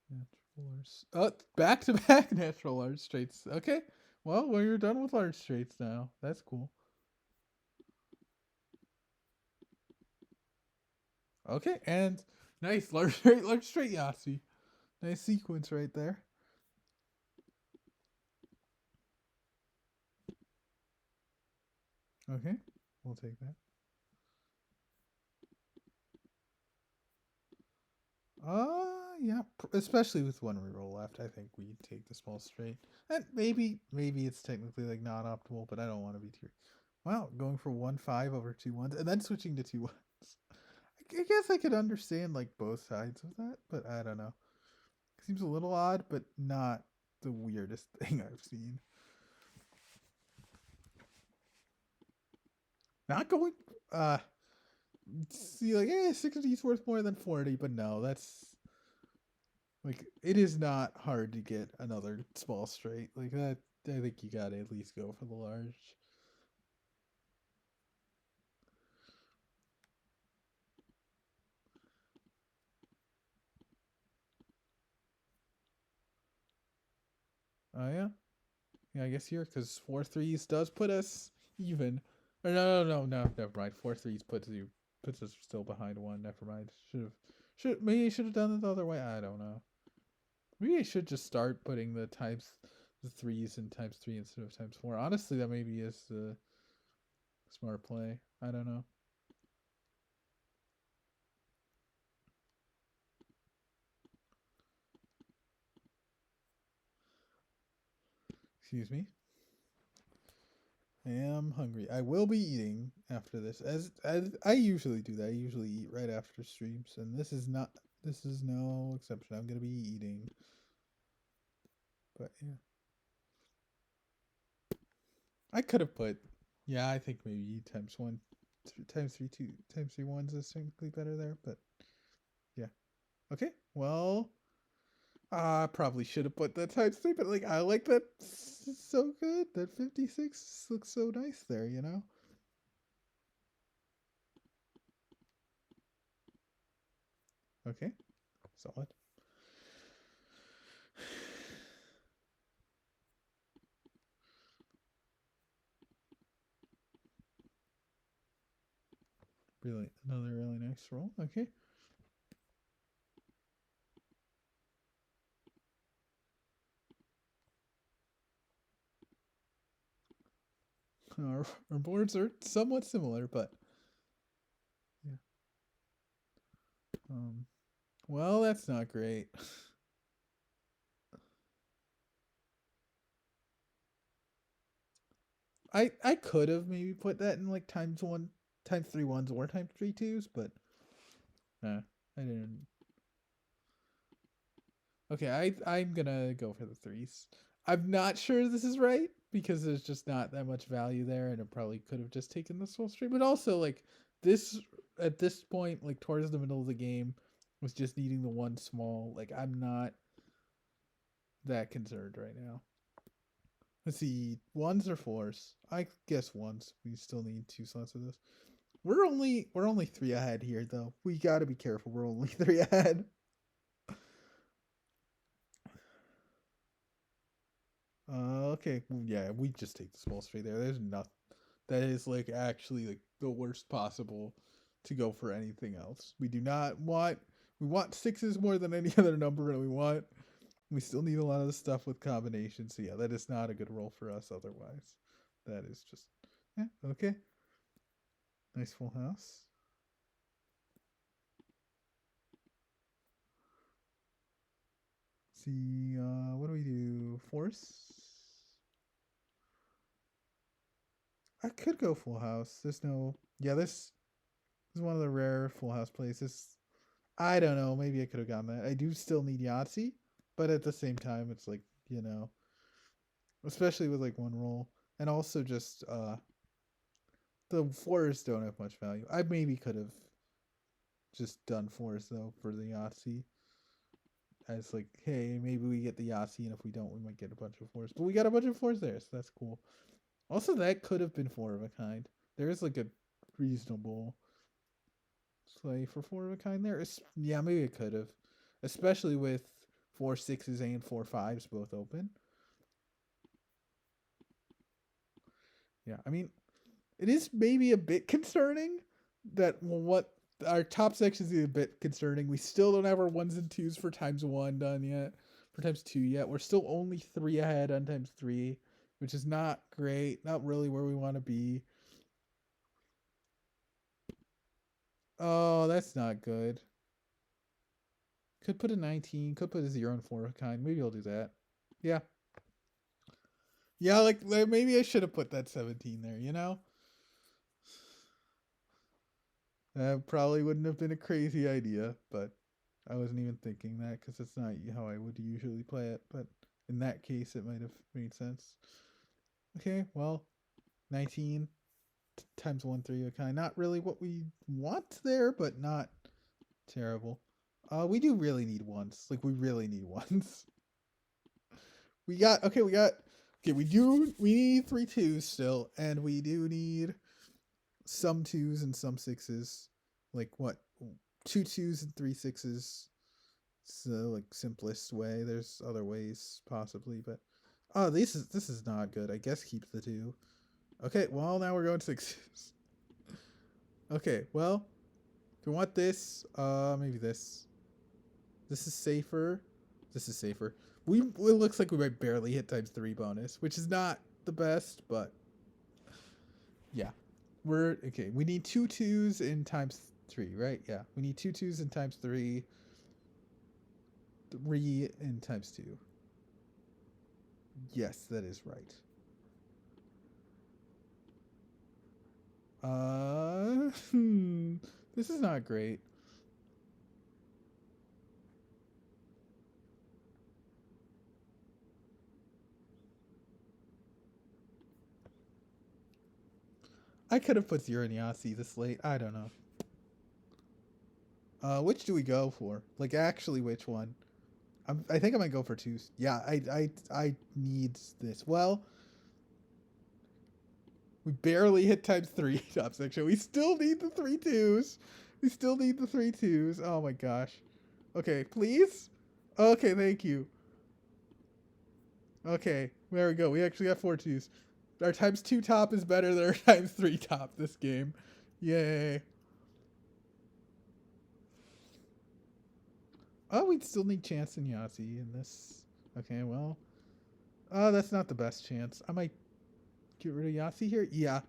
Natural arts. Oh, back to back natural large straights. Okay. Well, we're done with large straights now. That's cool. Okay, and nice large straight Yahtzee. Nice sequence right there. Okay, we'll take that. Yeah, especially with one reroll left, I think we take the small straight. And maybe it's technically like not optimal, but I don't want to be too. Wow, going for 1-5 over 2 1s and then switching to 2 1s. I guess I could understand like both sides of that, but I don't know. Seems a little odd, but not the weirdest thing I've seen. Not going see like 60 is worth more than 40, but no, that's like it is not hard to get another small straight. Like that I think you gotta at least go for the large. Oh yeah? Yeah, I guess here because 4 threes does put us even. Or no, never mind. 4 threes puts us still behind one. Never mind. Maybe I should have done it the other way. I don't know. Maybe I should just start putting the threes in times three instead of times four. Honestly, that maybe is the smart play. I don't know. Excuse me. I am hungry. I will be eating after this, as I usually do. That I usually eat right after streams, and this is not. This is no exception. I'm gonna be eating, but yeah, I could have put. Yeah, I think maybe times one, times three, two, times three ones is technically better there, but yeah. Okay, well, I probably should have put that times three, but like I like that so good. That 56 looks so nice there, you know. Okay, solid. Really, another really nice roll. Okay. Our boards are somewhat similar, but yeah. Well, that's not great. I could have maybe put that in like times one, times three ones, or times three twos, but nah, I didn't. Okay, I'm gonna go for the threes. I'm not sure this is right because there's just not that much value there, and it probably could have just taken the full straight. But also, like this at this point, like towards the middle of the game, was just needing the one small. Like I'm not that concerned right now. Let's see, ones or fours. I guess ones. We still need two slots of this. We're only three ahead here, though. We got to be careful. We're only three ahead. Okay, well, yeah, we just take the small straight there. There's nothing. That is like actually like the worst possible to go for anything else. We do not want. We want sixes more than any other number, and we still need a lot of the stuff with combinations. So yeah, that is not a good roll for us. Otherwise, that is just yeah okay. Nice full house. See, what do we do? Force. I could go full house. There's no. Yeah, this is one of the rare full house places. I don't know. Maybe I could have gotten that. I do still need Yahtzee, but at the same time, it's like, especially with like one roll, and also just the fours don't have much value. I maybe could have just done fours though for the Yahtzee. As like, hey, maybe we get the Yahtzee, and if we don't, we might get a bunch of fours. But we got a bunch of fours there, so that's cool. Also, that could have been four of a kind. There is like a reasonable play for four of a kind there. Yeah, maybe it could have, especially with four sixes and four fives both open. Yeah, I mean, it is maybe a bit concerning that what our top section is a bit concerning. We still don't have our ones and twos for times one done yet, for times two yet. We're still only three ahead on times three, which is not great. Not really where we want to be. Oh, that's not good. Could put a 19, could put a 0 and 4 of kind. Maybe I'll do that. Yeah. Yeah, like maybe I should have put that 17 there, you know? That probably wouldn't have been a crazy idea, but I wasn't even thinking that because it's not how I would usually play it. But in that case, it might have made sense. Okay, well, 19 times 1, 3 of kind. Not really what we want there, but not terrible. We do really need ones. Like, we really need ones. We need three twos still, and we do need some twos and some sixes. Like what? Two twos and three sixes. It's the like simplest way. There's other ways possibly, but this is not good. I guess keep the two. Okay, well now we're going sixes. Okay, well, if we want this, maybe this. This is safer. This is safer. It looks like we might barely hit times three bonus, which is not the best, but yeah. We're okay. We need two twos in times three, right? Yeah. We need two twos in times three. Three in times two. Yes, that is right. This is not great. I could have put zero in Yahtzee this late. I don't know. Which do we go for? Like, actually, which one? I think I might go for twos. Yeah, I need this. Well, we barely hit times three top section. We still need the three twos. We still need the three twos. Oh my gosh. Okay, please. Okay, thank you. Okay, there we go. We actually got four twos. Our times two top is better than our times three top this game. Yay. Oh, we'd still need chance and Yahtzee in this. Okay, well. That's not the best chance. I might get rid of Yahtzee here. Yeah.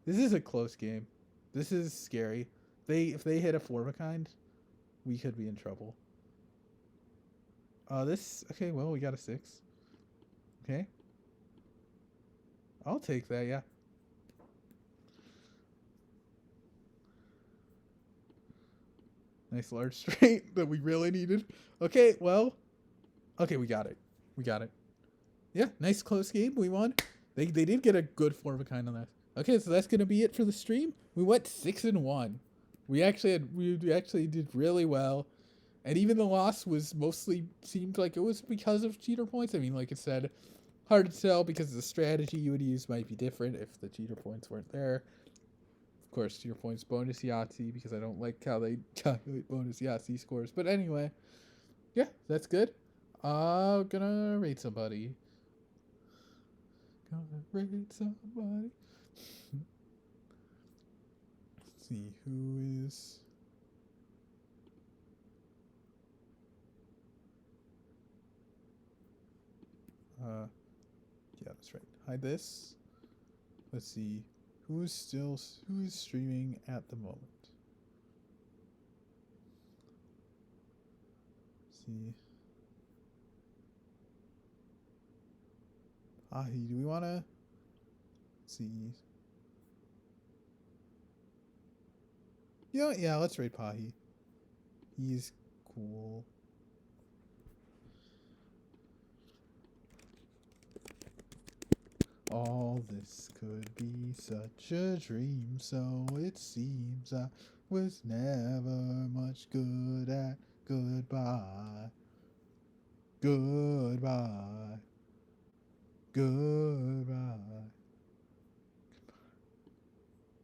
This is a close game. This is scary. If they hit a four of a kind, we could be in trouble. This okay, well we got a six. Okay. I'll take that, yeah. Nice large straight that we really needed. Okay, well. Okay, we got it. We got it. Yeah, nice close game. We won. They did get a good four of a kind on that. Okay, so that's gonna be it for the stream. We went 6-1. We actually did really well. And even the loss was mostly seemed like it was because of cheater points. I mean, like I said, hard to tell because the strategy you would use might be different if the cheater points weren't there. Of course, cheater points bonus Yahtzee because I don't like how they calculate bonus Yahtzee scores. But anyway, yeah, that's good. Gonna rate somebody. Gonna rate somebody. Let's see who is. Yeah, that's right. Hide this. Let's see who's streaming at the moment. Let's see. Do we wanna see? You know what? Yeah, let's raid Pahi. He's cool. All this could be such a dream, so it seems I was never much good at goodbye. Goodbye. Goodbye.